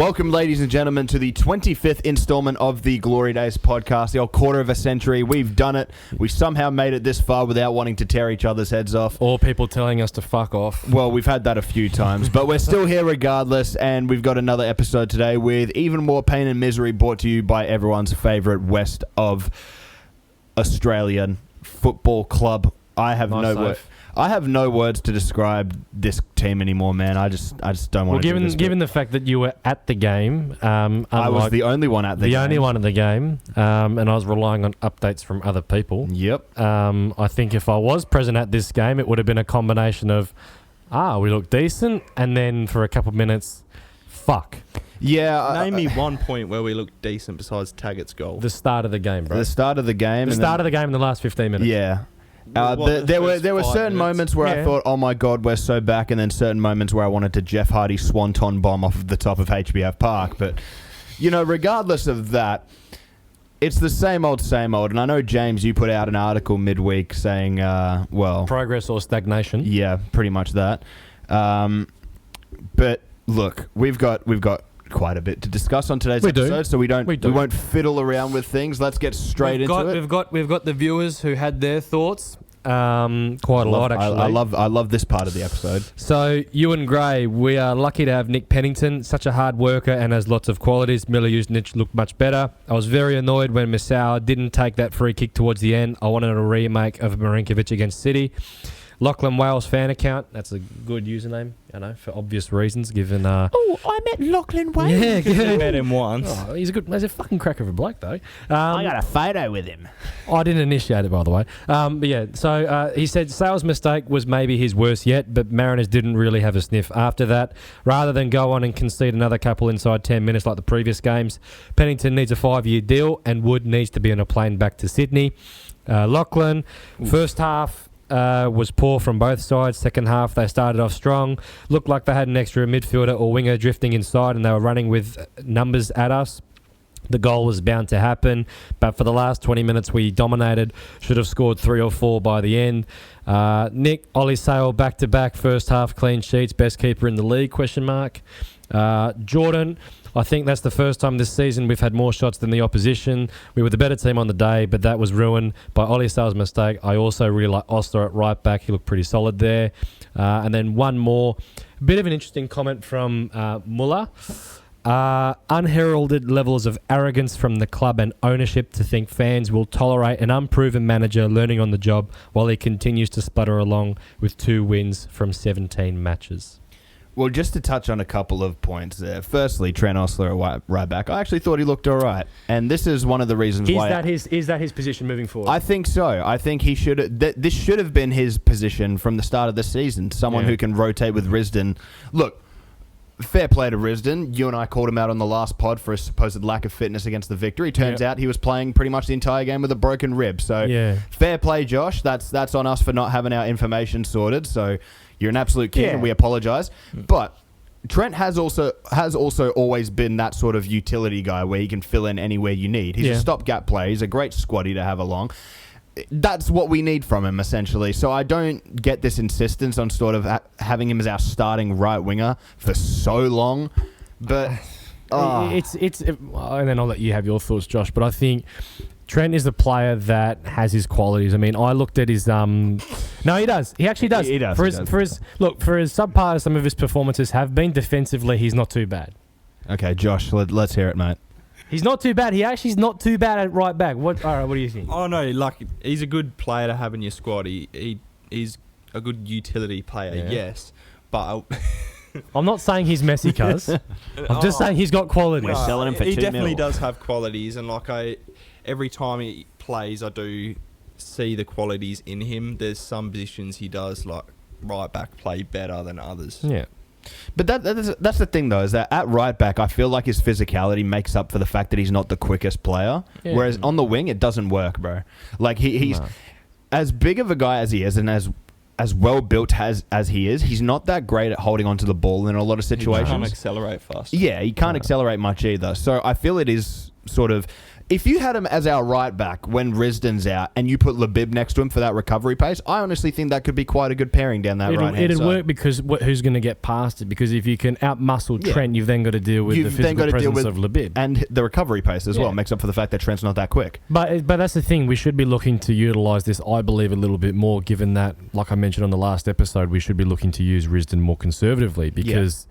Welcome, ladies and gentlemen, to the 25th installment of the Glory Days podcast, the old quarter of a century. We've done it. We somehow made it this far without wanting to tear each other's heads off. Or people telling us to fuck off. Well, we've had that a few times, but we're still here regardless, and we've got another episode today with even more pain and misery brought to you by everyone's favourite West of Australian football club. I have no words to describe this team anymore, man. I just don't want to do this. Given the fact that you were at the game, I was the only one at the game. The only one at the game, and I was relying on updates from other people. Yep. I think if I was present at this game, it would have been a combination of, we look decent, and then for a couple of minutes, fuck. Yeah. Name me one point where we looked decent besides Taggart's goal. The start of the game, bro. The start of the game. The start of the game in the last 15 minutes. Yeah. There were certain moments where I thought, oh my God, we're so back, and then certain moments where I wanted to Jeff Hardy swanton bomb off of the top of HBF Park. But, regardless of that, it's the same old, and I know, James, you put out an article midweek saying, progress or stagnation. Yeah, pretty much that. But look, we've got quite a bit to discuss on today's episode, so we won't fiddle around with things. Let's get straight into it. We've got the viewers who had their thoughts. Quite a lot, actually. I love this part of the episode. So, Ewan Gray, we are lucky to have Nick Pennington, such a hard worker and has lots of qualities. Miller Jusnic looked much better. I was very annoyed when Misau didn't take that free kick towards the end. I wanted a remake of Marinkovic against City. Lachlan Wales fan account. That's a good username, for obvious reasons, given... I met Lachlan Wales. Yeah, good. Met him once. Oh, he's a fucking cracker of a bloke, though. I got a photo with him. I didn't initiate it, by the way. So he said Sale's mistake was maybe his worst yet, but Mariners didn't really have a sniff after that. Rather than go on and concede another couple inside 10 minutes like the previous games, Pennington needs a 5-year deal, and Wood needs to be on a plane back to Sydney. Lachlan, first half... was poor from both sides. Second half, they started off strong. Looked like they had an extra midfielder or winger drifting inside, and they were running with numbers at us. The goal was bound to happen, but for the last 20 minutes, we dominated. Should have scored 3 or 4 by the end. Nick, Ollie Sale, back-to-back first half clean sheets, best keeper in the league, ? Jordan, I think that's the first time this season we've had more shots than the opposition. We were the better team on the day, but that was ruined by Ollie Sale's mistake. I also really like Osler at right back. He looked pretty solid there. And then one more. A bit of an interesting comment from Muller. Unheralded levels of arrogance from the club and ownership to think fans will tolerate an unproven manager learning on the job while he continues to sputter along with 2 wins from 17 matches. Well, just to touch on a couple of points there. Firstly, Trent Osler at right back. I actually thought he looked all right. And this is one of the reasons why... Is that his position moving forward? I think so. I think he should... This should have been his position from the start of the season. Someone who can rotate with Risdon. Look, fair play to Risdon. You and I called him out on the last pod for a supposed lack of fitness against the Victory. Turns out he was playing pretty much the entire game with a broken rib. So, fair play, Josh. That's on us for not having our information sorted. So... You're an absolute king, and we apologise. But Trent has also always been that sort of utility guy where he can fill in anywhere you need. He's a stopgap player. He's a great squaddy to have along. That's what we need from him, essentially. So I don't get this insistence on sort of having him as our starting right winger for so long. But it's and then I'll let you have your thoughts, Josh. But I think Trent is a player that has his qualities. I mean, I looked at his... No, he does. He actually does. He does. For his subpar, some of his performances have been defensively, he's not too bad. Okay, Josh, let's hear it, mate. He's not too bad. He actually is not too bad at right back. All right, what do you think? Oh, no, he's a good player to have in your squad. He's a good utility player, yes. But... I'm not saying he's Messi, cuz. I'm just saying he's got qualities. We're selling him for $2 million. He definitely does have qualities, and every time he plays, I do see the qualities in him. There's some positions he does, like right back, play better than others. Yeah. But that's the thing, though, is that at right back, I feel like his physicality makes up for the fact that he's not the quickest player. Yeah. Whereas on the wing, it doesn't work, bro. Like, he's as big of a guy as he is, and as well built as he is, he's not that great at holding onto the ball in a lot of situations. He can't accelerate fast. Yeah, he can't accelerate much either. So I feel it is sort of... If you had him as our right back when Risdon's out and you put Labib next to him for that recovery pace, I honestly think that could be quite a good pairing down that right hand side. It'd work because who's going to get past it? Because if you can out-muscle Trent, you've then got to deal with the physical presence of Labib. And the recovery pace as well makes up for the fact that Trent's not that quick. But that's the thing. We should be looking to utilise this, I believe, a little bit more, given that, like I mentioned on the last episode, we should be looking to use Risdon more conservatively because,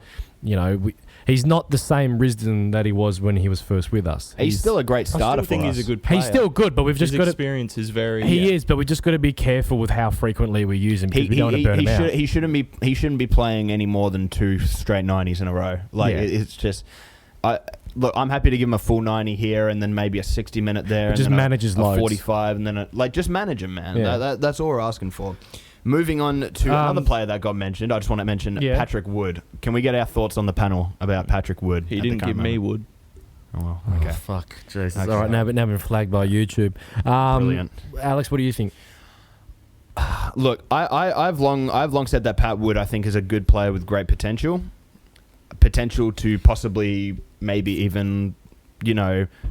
he's not the same Risdon that he was when he was first with us. He's still a great starter for us. He's a good player. He's still good, but we've just got to... His experience is very... He is, but we've just got to be careful with how frequently we use him because we don't want to burn him out. He shouldn't be playing any more than 2 straight 90s in a row. It's just... Look, I'm happy to give him a full 90 here and then maybe a 60-minute there. Just manage his loads. 45 and then... just manage him, man. Yeah. That's all we're asking for. Moving on to another player that got mentioned, I just want to mention Patrick Wood. Can we get our thoughts on the panel about Patrick Wood? He didn't give me Wood. Oh, well, okay. Oh, fuck. Jesus. Okay. All right, now been flagged by YouTube. Brilliant. Alex, what do you think? Look, I've long said that Pat Wood, I think, is a good player with great potential. Potential to possibly maybe even...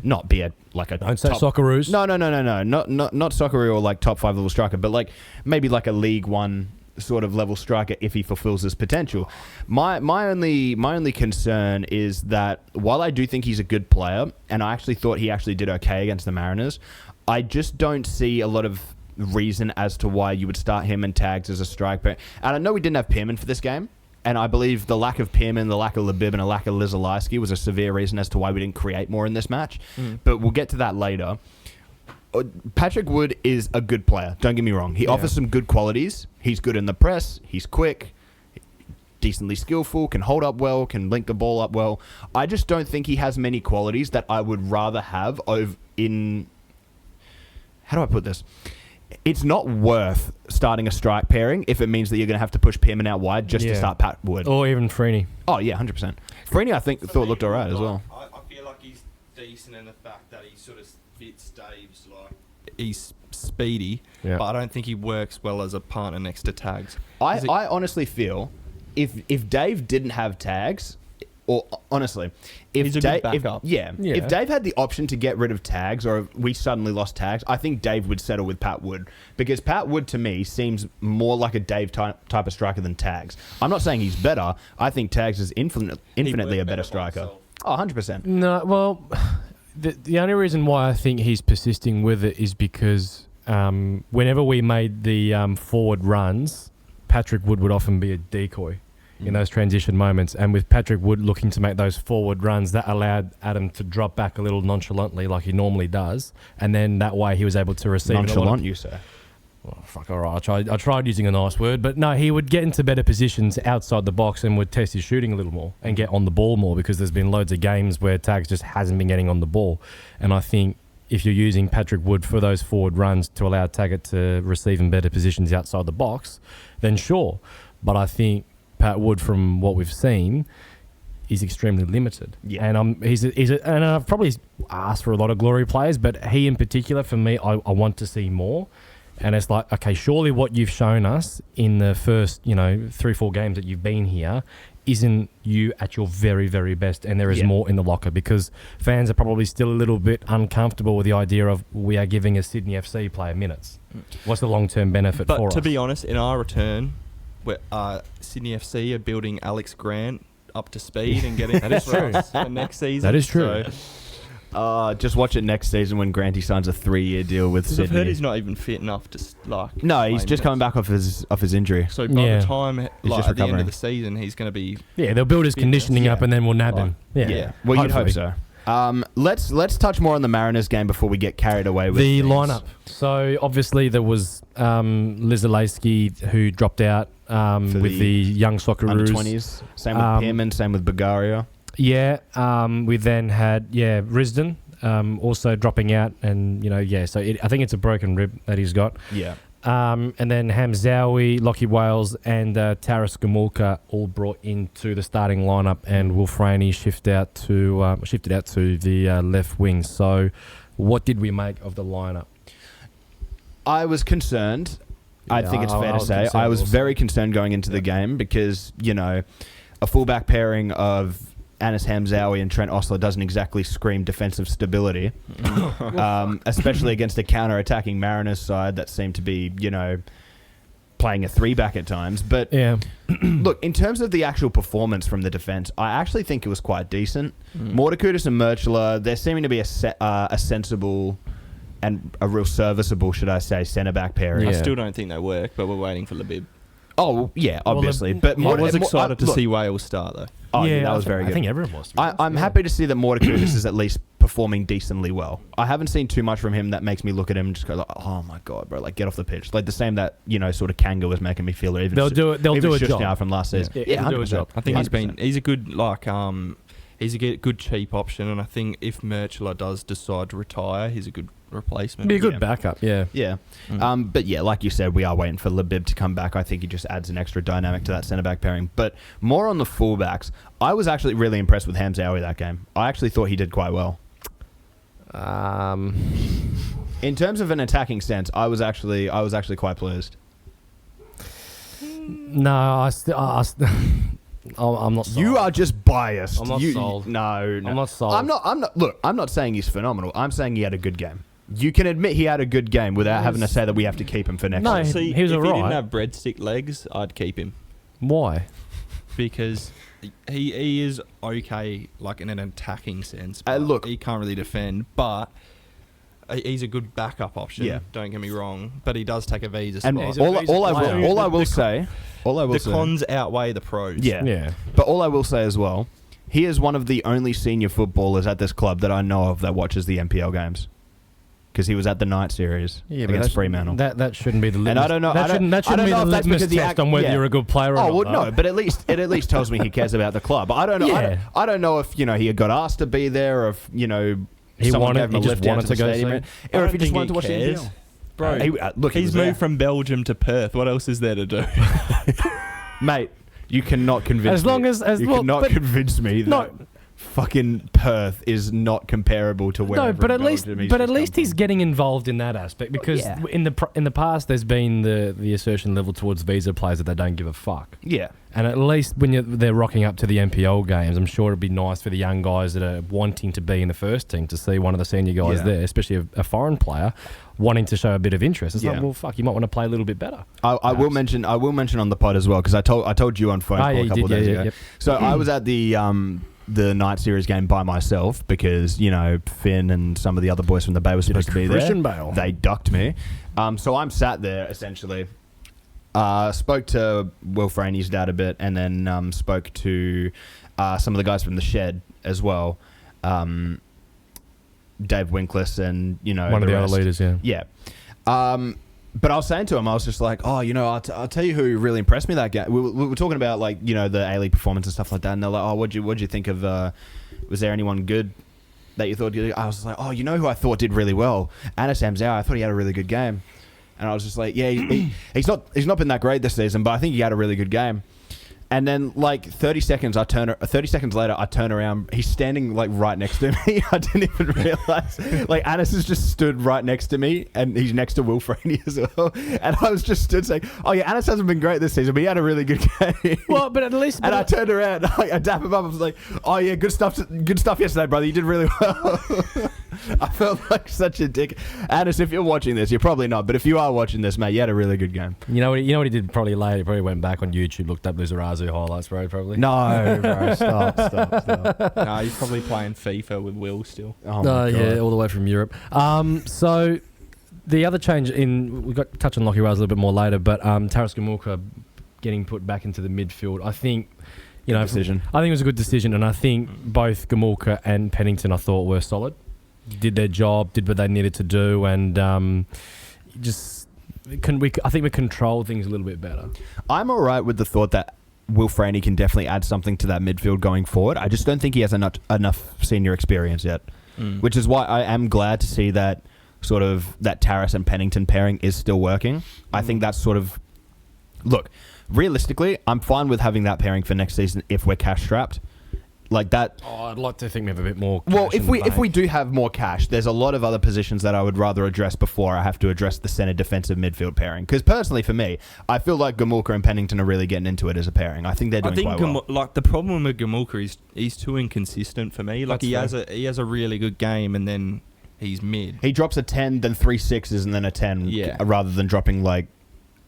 not be like a don't say Socceroos. No, not Socceroo or like top 5 level striker, but maybe like a League One sort of level striker if he fulfills his potential. My only concern is that while I do think he's a good player, and I actually thought he actually did okay against the Mariners, I just don't see a lot of reason as to why you would start him and Tags as a striker. And I know we didn't have Pearman for this game. And I believe the lack of Pearman, the lack of Labib, and the lack of Lizalaiski was a severe reason as to why we didn't create more in this match. But we'll get to that later. Patrick Wood is a good player. Don't get me wrong. He offers some good qualities. He's good in the press. He's quick, decently skillful, can hold up well, can link the ball up well. I just don't think he has many qualities that I would rather have in... How do I put this? It's not worth starting a strike pairing if it means that you're going to have to push Pearman out wide just to start Pat Wood. Or even Freeney. Oh, yeah, 100%. Freeney, I thought looked all right as well. I feel like he's decent in the fact that he sort of fits Dave's, he's speedy, but I don't think he works well as a partner next to Tags. I honestly feel if Dave didn't have Tags... Or honestly, if he's a Dave, good backup. If Dave had the option to get rid of Tags, or if we suddenly lost Tags, I think Dave would settle with Pat Wood because Pat Wood to me seems more like a Dave type of striker than Tags. I'm not saying he's better. I think Tags is infinitely a better striker. Oh, 100%. No, well, the only reason why I think he's persisting with it is because whenever we made the forward runs, Patrick Wood would often be a decoy in those transition moments, and with Patrick Wood looking to make those forward runs, that allowed Adam to drop back a little nonchalantly like he normally does, and then that way he was able to receive nonchalant, you say? Well, fuck, all right. I tried using a nice word, but no, he would get into better positions outside the box and would test his shooting a little more and get on the ball more, because there's been loads of games where Tags just hasn't been getting on the ball, and I think if you're using Patrick Wood for those forward runs to allow Taggart to receive in better positions outside the box, then sure, but I think Pat Wood, from what we've seen, is extremely limited. Yeah. And and I've probably asked for a lot of glory players, but he in particular, for me, I want to see more. And it's like, okay, surely what you've shown us in the first, 3-4 games that you've been here isn't you at your very, very best, and there is more in the locker, because fans are probably still a little bit uncomfortable with the idea of we are giving a Sydney FC player minutes. What's the long-term benefit for us? But to be honest, in our return... where Sydney FC are building Alex Grant up to speed and getting that is true for next season. That is true. So, just watch it next season when Granty signs a 3-year deal with Sydney. I've heard he's not even fit enough to No, he's just coming back off his injury. So by the time at the end of the season, he's going to be they'll build his conditioning up and then we'll nab him. Yeah, well, you'd hope so. Let's touch more on the Mariners game before we get carried away with the lineup. So obviously there was Lizalaiski, who dropped out with the young Socceroos. Under 20s. Same with Pearman, same with Bulgaria. Yeah. We then had Risdon also dropping out, and so I think it's a broken rib that he's got. Yeah. And then Hamzawi, Lockie Wales, and Taras Gamulka all brought into the starting lineup, and Will Franey shifted out to the left wing. So, what did we make of the lineup? I was concerned. I think it's fair to say I was very concerned going into the game because a fullback pairing of Anis Hamzaoui and Trent Osler doesn't exactly scream defensive stability, especially against a counter-attacking Mariners side that seemed to be, playing a 3-back at times. But look, in terms of the actual performance from the defence, I actually think it was quite decent. Mortakudis and Merchler, they're seeming to be a sensible and a real serviceable, should I say, centre-back pairing. I still don't think they work, but we're waiting for Labib. Oh, yeah, obviously. But I was excited to see Wales start, though. Oh, yeah, that was very good. I think everyone was. I'm happy to see that Mortakudis is at least performing decently well. I haven't seen too much from him that makes me look at him and just go, like, oh my God, bro, like, get off the pitch. Like the same that, sort of Kanga was making me feel. Or even they'll do a job now from last season. Yeah, he'll do a job. I think he's a good, he's a good cheap option, and I think if Merchler does decide to retire, he's a good replacement. Be a good backup, yeah. But yeah, like you said, we are waiting for Labib to come back. I think he just adds an extra dynamic to that centre-back pairing. But more on the fullbacks, I was actually really impressed with Hamzaoui that game. I actually thought he did quite well. In terms of an attacking sense, I was actually quite pleased. No, I'm not sold. You are just biased. I'm not sold. No. I'm not sold. I'm not. Look, I'm not saying he's phenomenal. I'm saying he had a good game. You can admit he had a good game without having to say that we have to keep him for next No, year. See, he was if alright. he didn't have breadstick legs, I'd keep him. Why? Because he is okay, like in an attacking sense. But Look, he can't really defend, but he's a good backup option. Yeah. Don't get me wrong, but he does take a visa And spot. all I will say, the cons outweigh the pros. Yeah. But all I will say as well, he is one of the only senior footballers at this club that I know of that watches the NPL games. Because he was at the night series against Fremantle. That shouldn't be the litmus. And I don't know. That shouldn't be the litmus test on whether you're a good player or not. Oh, well, no, but at least it tells me he cares about the club. I don't know. Yeah. I don't know if he got asked to be there, or if he someone wanted. gave him a He lift just down wanted to to the go stadium, see. or if he just think wanted to watch the cares. NPL. Bro, Look, he's moved from Belgium to Perth. What else is there to do? Mate, you cannot convince me. Cannot convince me that fucking Perth is not comparable to where. No, but at least he's getting involved in that aspect, because in the past there's been the assertion level towards visa players that they don't give a fuck. Yeah. And at least when they're rocking up to the NPL games, I'm sure it'd be nice for the young guys that are wanting to be in the first team to see one of the senior guys there, especially a foreign player, wanting to show a bit of interest. It's like, well, fuck, you might want to play a little bit better. I will mention on the pod as well, because I told you on phone call a couple of days ago. Yep. So I was at the night series game by myself because Finn and some of the other boys from the Bay were supposed to be there. Christian Bale. They ducked me. So I'm sat there essentially. Spoke to Will Franey's dad a bit, and then spoke to some of the guys from the shed as well. Dave Winkless and one of the other leaders. Yeah. But I was saying to him, I was just like, I'll tell you who really impressed me that game. We were talking about the A-League performance and stuff like that, and they're like, what'd you think of? Was there anyone good that you thought did? I was like, who I thought did really well? Anis Hamzaoui. I thought he had a really good game, and I was just like, he's not been that great this season, but I think he had a really good game. And then, 30 seconds later, I turn around. He's standing, right next to me. I didn't even realize. Anis has just stood right next to me, and he's next to Will Franey as well. And I was just stood saying, Anis hasn't been great this season, but he had a really good game. Well, but at least... And I turned around, I dap him up, I was like, good stuff yesterday, brother. You did really well. I felt like such a dick. Anis, if you're watching this, you're probably not, but if you are watching this, mate, you had a really good game. You know what he did probably later? He probably went back on YouTube, looked up Lizarazu highlights, bro, probably. No, bro, stop. No, he's probably playing FIFA with Will still. Oh, my God. Yeah, all the way from Europe. So the other change we got to touch on Lockie Rose a little bit more later, but Taras Gamulka getting put back into the midfield, I think... decision. I think it was a good decision, and I think both Gamulka and Pennington, I thought, were solid. Did their job, did what they needed to do, and I think we controlled things a little bit better. I'm all right with the thought that Will Franey can definitely add something to that midfield going forward. I just don't think he has enough senior experience yet, which is why I am glad to see that sort of that Taras and Pennington pairing is still working. I think that's sort of... Look, realistically, I'm fine with having that pairing for next season if we're cash strapped. Like that. Oh, I'd like to think we have a bit more. Well, cash in the if we bank. do have more cash, there's a lot of other positions that I would rather address before I have to address the centre defensive midfield pairing. Because personally, for me, I feel like Gamulka and Pennington are really getting into it as a pairing. I think they're doing quite well. Like the problem with Gamulka is he's too inconsistent for me. Like That's he has a really good game and then he's mid. He drops a 10, then 3 6s, and then a 10, rather than dropping like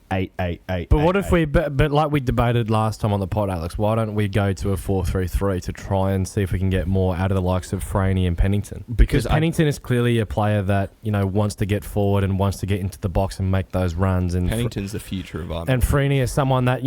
8, 8, 8. But 8, what if 8. we? But like we debated last time on the pod, Alex, why don't we go to a 4-3-3 to try and see if we can get more out of the likes of Franey and Pennington? Because Pennington is clearly a player that wants to get forward and wants to get into the box and make those runs. And Pennington's the future of Army. And Freeney is someone that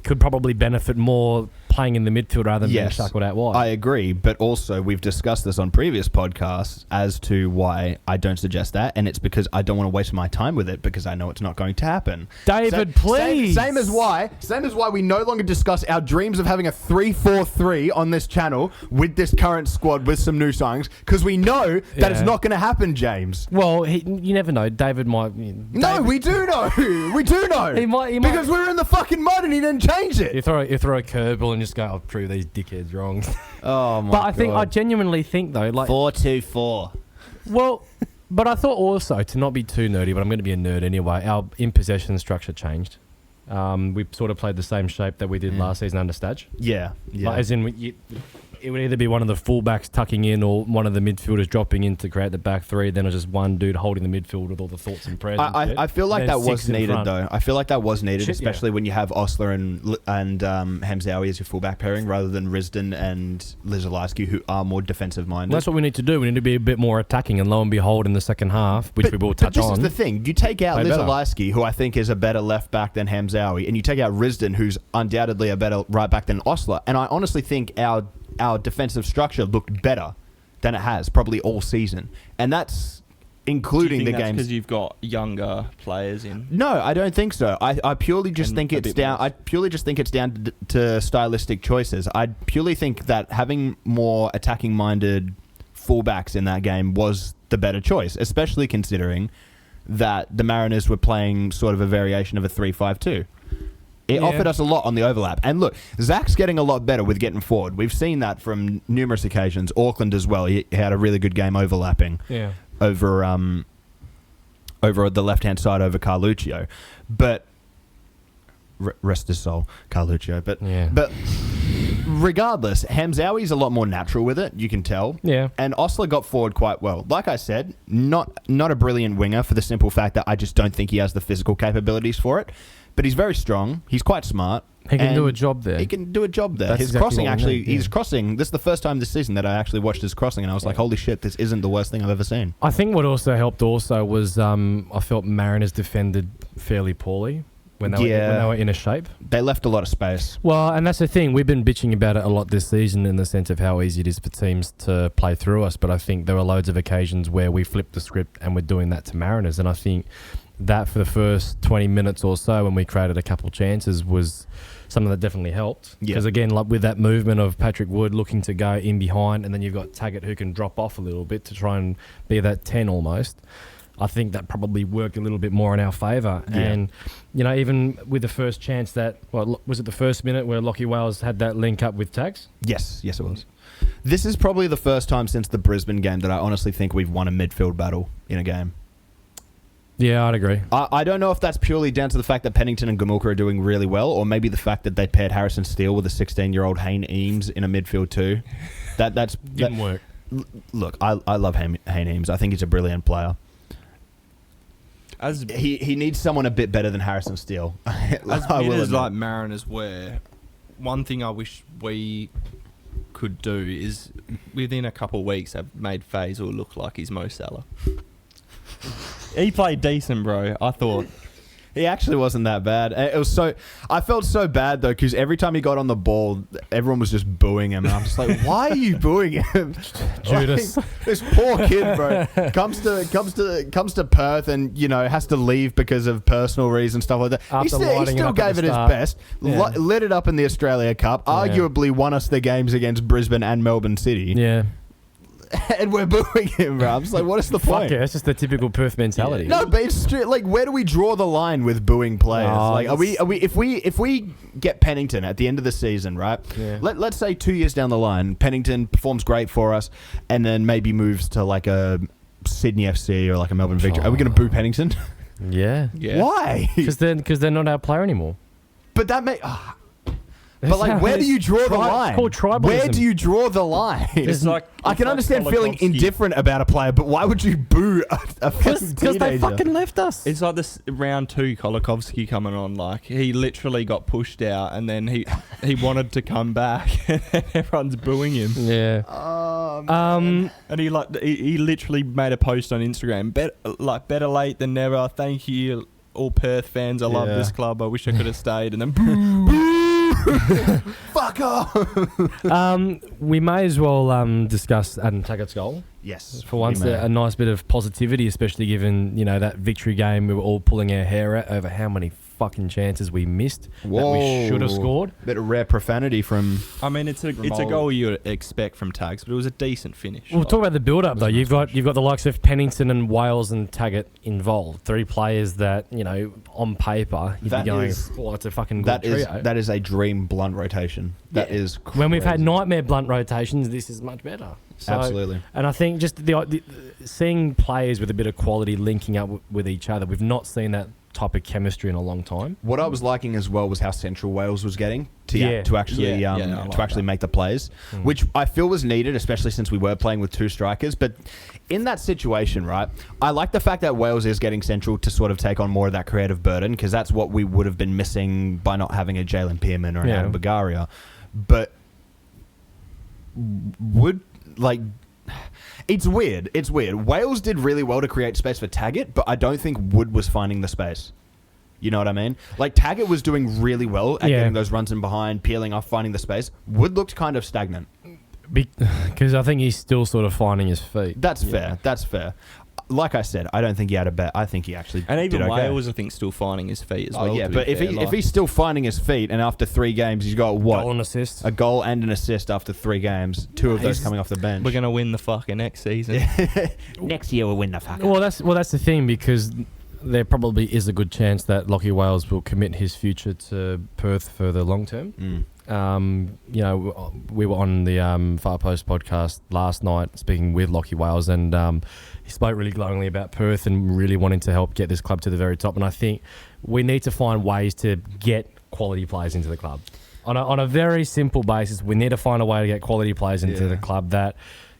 could probably benefit more playing in the midfield rather than being shackled out wide. I agree, but also we've discussed this on previous podcasts as to why I don't suggest that, and it's because I don't want to waste my time with it because I know it's not going to happen. David, please. Same as why we no longer discuss our dreams of having a 3-4-3 on this channel with this current squad with some new signings because we know that it's not going to happen, James. Well, you never know. David might. No, we do know. We do know. He might because we were in the fucking mud and he didn't change it. You throw a curveball and just go, I'll prove these dickheads wrong. Oh my god! But I genuinely think though, like 4-2-4. Well, but I thought also to not be too nerdy, but I'm going to be a nerd anyway. Our in possession structure changed. We sort of played the same shape that we did last season under Stadge. Yeah. Like, as in, it would either be one of the fullbacks tucking in or one of the midfielders dropping in to create the back three. Then it was just one dude holding the midfield with all the thoughts and prayers. I feel like that was needed, though. I feel like that was needed, especially when you have Osler and Hamzaoui as your fullback pairing rather than Risdon and Lizalewski, who are more defensive minded. Well, that's what we need to do. We need to be a bit more attacking, and lo and behold, in the second half, which we will touch on. But this is the thing: you take out Lizalewski, who I think is a better left back than Hamzaoui, and you take out Risdon, who's undoubtedly a better right back than Osler. And I honestly think our defensive structure looked better than it has probably all season, and that's including the games because you've got younger players in. No, I don't think so. I purely just think it's down. I purely just think it's down to stylistic choices. I purely think that having more attacking-minded fullbacks in that game was the better choice, especially considering that the Mariners were playing sort of a variation of a 3-5-2. It offered us a lot on the overlap. And look, Zach's getting a lot better with getting forward. We've seen that from numerous occasions. Auckland as well. He had a really good game overlapping over the left-hand side over Carluccio. But rest his soul, Carluccio. But regardless, Hamzaoui a lot more natural with it. You can tell. Yeah. And Osler got forward quite well. Like I said, not a brilliant winger for the simple fact that I just don't think he has the physical capabilities for it. But he's very strong. He's quite smart. He can do a job there. He can do a job there. That's His exactly crossing, actually, need, yeah. he's crossing. This is the first time this season that I actually watched his crossing, and I was like, holy shit, this isn't the worst thing I've ever seen. I think what also helped was I felt Mariners defended fairly poorly when they were in a shape. They left a lot of space. Well, and that's the thing. We've been bitching about it a lot this season in the sense of how easy it is for teams to play through us, but I think there are loads of occasions where we flipped the script and we're doing that to Mariners, and I think that for the first 20 minutes or so when we created a couple chances was something that definitely helped. Because again, like with that movement of Patrick Wood looking to go in behind, and then you've got Taggart who can drop off a little bit to try and be that 10 almost. I think that probably worked a little bit more in our favour. Yeah. And, even with the first chance that, was it the first minute where Lockie Wales had that link up with Tags? Yes, it was. This is probably the first time since the Brisbane game that I honestly think we've won a midfield battle in a game. Yeah, I'd agree. I don't know if that's purely down to the fact that Pennington and Gamulka are doing really well, or maybe the fact that they paired Harrison Steele with a 16-year-old Hayne Eames in a midfield too. That didn't work. Look, I love Hayne Eames. I think he's a brilliant player. As he needs someone a bit better than Harrison Steele. as like Mariners were, one thing I wish we could do is within a couple of weeks have made Faisal look like he's Mo Salah. He played decent, bro. I thought. He actually wasn't that bad. I felt so bad though because every time he got on the ball, everyone was just booing him, and I'm just like, why are you booing him? Judas, this poor kid, bro, comes to Perth and has to leave because of personal reasons, stuff like that. He still gave it his best. Yeah. Lit it up in the Australia Cup. Arguably won us the games against Brisbane and Melbourne City. Yeah. and we're booing him, bro. I'm just like, what is the Fuck point? yeah, it's just the typical Perth mentality. No, but it's like, where do we draw the line with booing players? Oh, Like, are we if we get Pennington at the end of the season, right? Yeah. Let's say 2 years down the line, Pennington performs great for us, and then maybe moves to like a Sydney FC or like a Melbourne Victory. Are we going to boo Pennington? Yeah. Why? Because they're not our player anymore. But that may. But like, where do you draw the line? It's called tribalism. Where do you draw the line? It's like I can understand feeling Kolokovsky. indifferent about a player, but why would you boo a fucking Because they teenager? fucking left us. It's like this round 2 Kolokovsky coming on. Like, he literally got pushed out, and then he wanted to come back, and everyone's booing him. Yeah. And he literally made a post on Instagram. Better late than never. Thank you, all Perth fans. I love this club. I wish I could have stayed. And then boo. Fuck off. We may as well discuss Adam Taggart's goal. Yes. For once, a nice bit of positivity, especially given, that victory game we were all pulling our hair out over how many fucking chances we missed that we should have scored. Bit of rare profanity from. I mean, it's a goal you would expect from Tags, but it was a decent finish. We'll talk about the build-up though. You've got the likes of Pennington and Wales and Taggart involved. 3 players that on paper you'd be going, it's a fucking good trio. That is a dream blunt rotation. That is crazy. When we've had nightmare blunt rotations, this is much better. So, absolutely. And I think just the seeing players with a bit of quality linking up with each other, we've not seen that type of chemistry in a long time. What I was liking as well was how central Wales was getting to actually make the plays, which I feel was needed, especially since we were playing with 2 strikers. But in that situation, right, I like the fact that Wales is getting central to sort of take on more of that creative burden, because that's what we would have been missing by not having a Jalen Pearman or an Adam Bagaria. But it's weird. Wales did really well to create space for Taggart, but I don't think Wood was finding the space. You know what I mean? Like, Taggart was doing really well at getting those runs in behind, peeling off, finding the space. Wood looked kind of stagnant. Because I think he's still sort of finding his feet. That's fair. Like I said, I don't think he had a bet. I think he actually and even did okay. Wales, I think, still finding his feet as well. Yeah, but if he's still finding his feet, and after 3 games he's got what? Goal and assist. A goal and an assist after 3 games. 2 of those coming off the bench. We're gonna win the fucking next season. Next year we'll win the fucking. Well, that's the thing, because there probably is a good chance that Lachie Wales will commit his future to Perth for the long term. We were on the Far Post podcast last night speaking with Lachie Wales, and he spoke really glowingly about Perth and really wanting to help get this club to the very top. And I think we need to find ways to get quality players into the club. On a very simple basis, we need to find a way to get quality players into the club that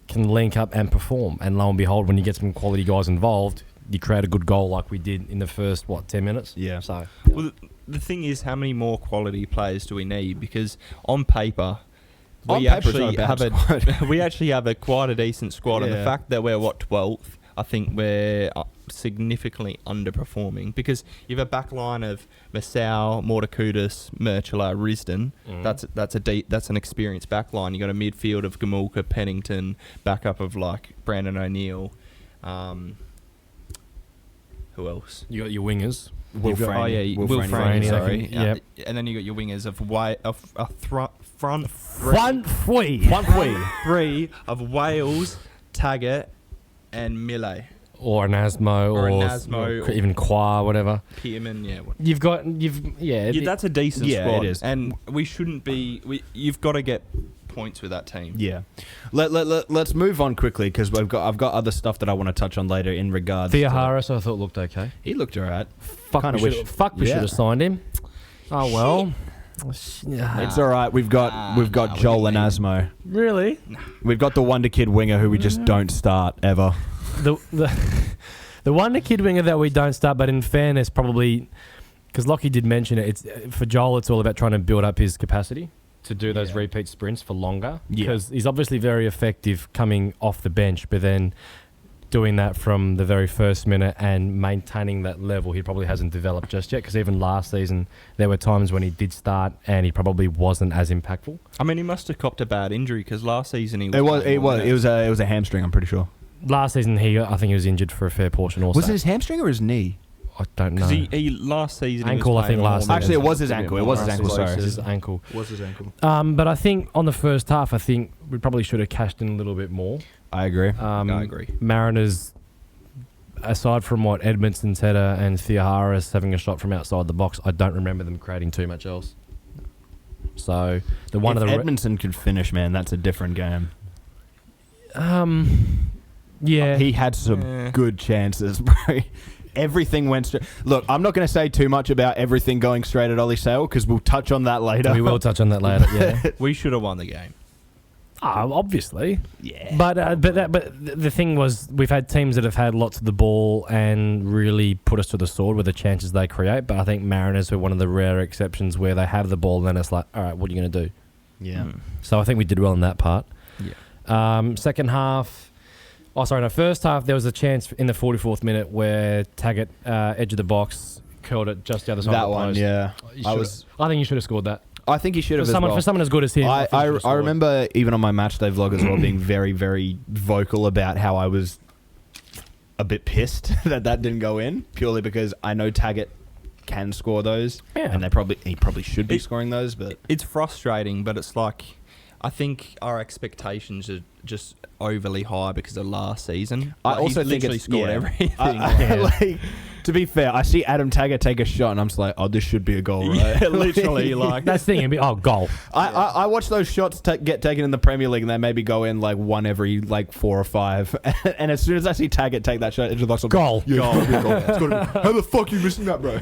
can link up and perform. And lo and behold, when you get some quality guys involved, you create a good goal like we did in the first 10 minutes. Yeah. So well, the thing is, how many more quality players do we need? Because on paper, we actually have a quite a decent squad, and the fact that we're 12th, I think we're significantly underperforming, because you have a back line of Masau, Mortakudis, Merchela, Risdon. That's an experienced back line. You got a midfield of Gamulka, Pennington, backup of like Brandon O'Neill. Who else? You got your wingers. Will Franey, sorry. Yep. And then you got your wingers Front three of Wales, Taggart, and Millet. Or an Asmo, or even Qua, whatever. Pearman, That's a decent squad. It is. And we shouldn't be. You've got to get points with that team. Yeah. Let's move on quickly, because I've got other stuff that I want to touch on later in regards. Thea Harris, I thought looked okay. He looked alright. We should have signed him. Oh well. It's all right. We've got Joel and Asmo. Really? We've got the wonder kid winger who we just don't start ever. The wonder kid winger that we don't start, but in fairness, probably because Lockie did mention it. It's for Joel. It's all about trying to build up his capacity to do those repeat sprints for longer. Because he's obviously very effective coming off the bench, but then doing that from the very first minute and maintaining that level, he probably hasn't developed just yet. Because even last season, there were times when he did start and he probably wasn't as impactful. I mean, he must have copped a bad injury, because last season he was. It was a hamstring. I'm pretty sure. Last season, I think he was injured for a fair portion also. Was it his hamstring or his knee? I don't know. Because he last season... Ankle, I think, last season. Actually, it was his ankle. Sorry. His ankle. Was his ankle. But I think on the first half, I think we probably should have cashed in a little bit more. I agree. I agree. Mariners, aside from what Edmondson's header and Theoharis having a shot from outside the box, I don't remember them creating too much else. So the one if of the Edmondson could finish, man, that's a different game. Yeah, He had some good chances, bro. Everything went straight. Look, I'm not going to say too much about everything going straight at Ollie Sale because we'll touch on that later. we will touch on that later. Yeah, We should have won the game. obviously. Yeah. But the thing was, we've had teams that have had lots of the ball and really put us to the sword with the chances they create. But I think Mariners were one of the rare exceptions where they have the ball and then it's like, all right, what are you going to do? Yeah. So I think we did well in that part. Yeah. Second half. First half, there was a chance in the 44th minute where Taggart, edge of the box, curled it just the other side That of the one, post. yeah. I think you should have scored that. I think he should have For someone as good as him. I remember even on my matchday vlog as well being very, very vocal about how I was a bit pissed that didn't go in purely because I know Taggart can score those, and he probably should be scoring those. But it's frustrating, but it's like I think our expectations are just overly high because of last season. I Like, also he's think literally it's scored everything. like, to be fair, I see Adam Taggart take a shot, and I'm just like, oh, this should be a goal, right? Yeah, literally, like That's the thing. It'd be, goal. I watch those shots get taken in the Premier League, and they maybe go in like one every like 4 or 5. And as soon as I see Taggart take that shot, it's just like Goal. Yeah, it's gotta be a goal. It's gotta be. How the fuck are you missing that, bro?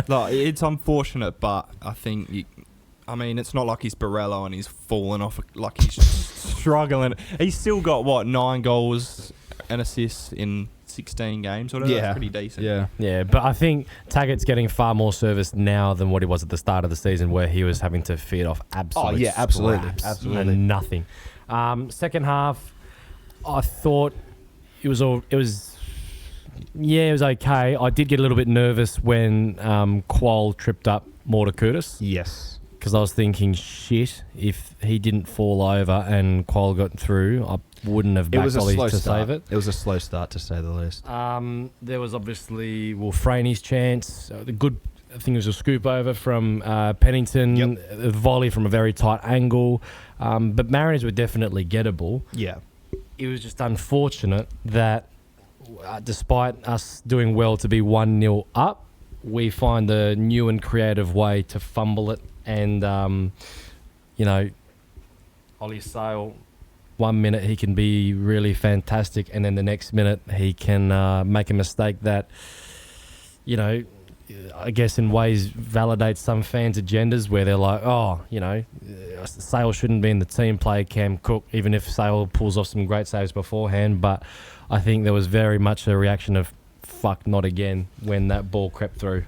like, it's unfortunate, but I think it's not like he's Barello and he's fallen off. Like he's struggling. He's still got 9 goals and assists in 16 games. Whatever. Yeah, That's pretty decent. Yeah, but I think Taggart's getting far more service now than what he was at the start of the season, where he was having to feed off absolutely absolutely. and nothing. Second half, I thought it was okay. I did get a little bit nervous when Qual tripped up Mortar Curtis. Yes. Because I was thinking, shit, if he didn't fall over and Qual got through, I wouldn't have backed Ollie to save it. It was a slow start, to say the least. There was obviously Franey's chance. The good thing was a scoop over from Pennington, a volley from a very tight angle. But Mariners were definitely gettable. Yeah. It was just unfortunate that despite us doing well to be 1-0 up, we find the new and creative way to fumble it. And, Ollie Sale, 1 minute he can be really fantastic, and then the next minute he can make a mistake that, I guess in ways validates some fans' agendas where they're like, Sale shouldn't be in the team, play Cam Cook, even if Sale pulls off some great saves beforehand. But I think there was very much a reaction of, fuck, not again, when that ball crept through.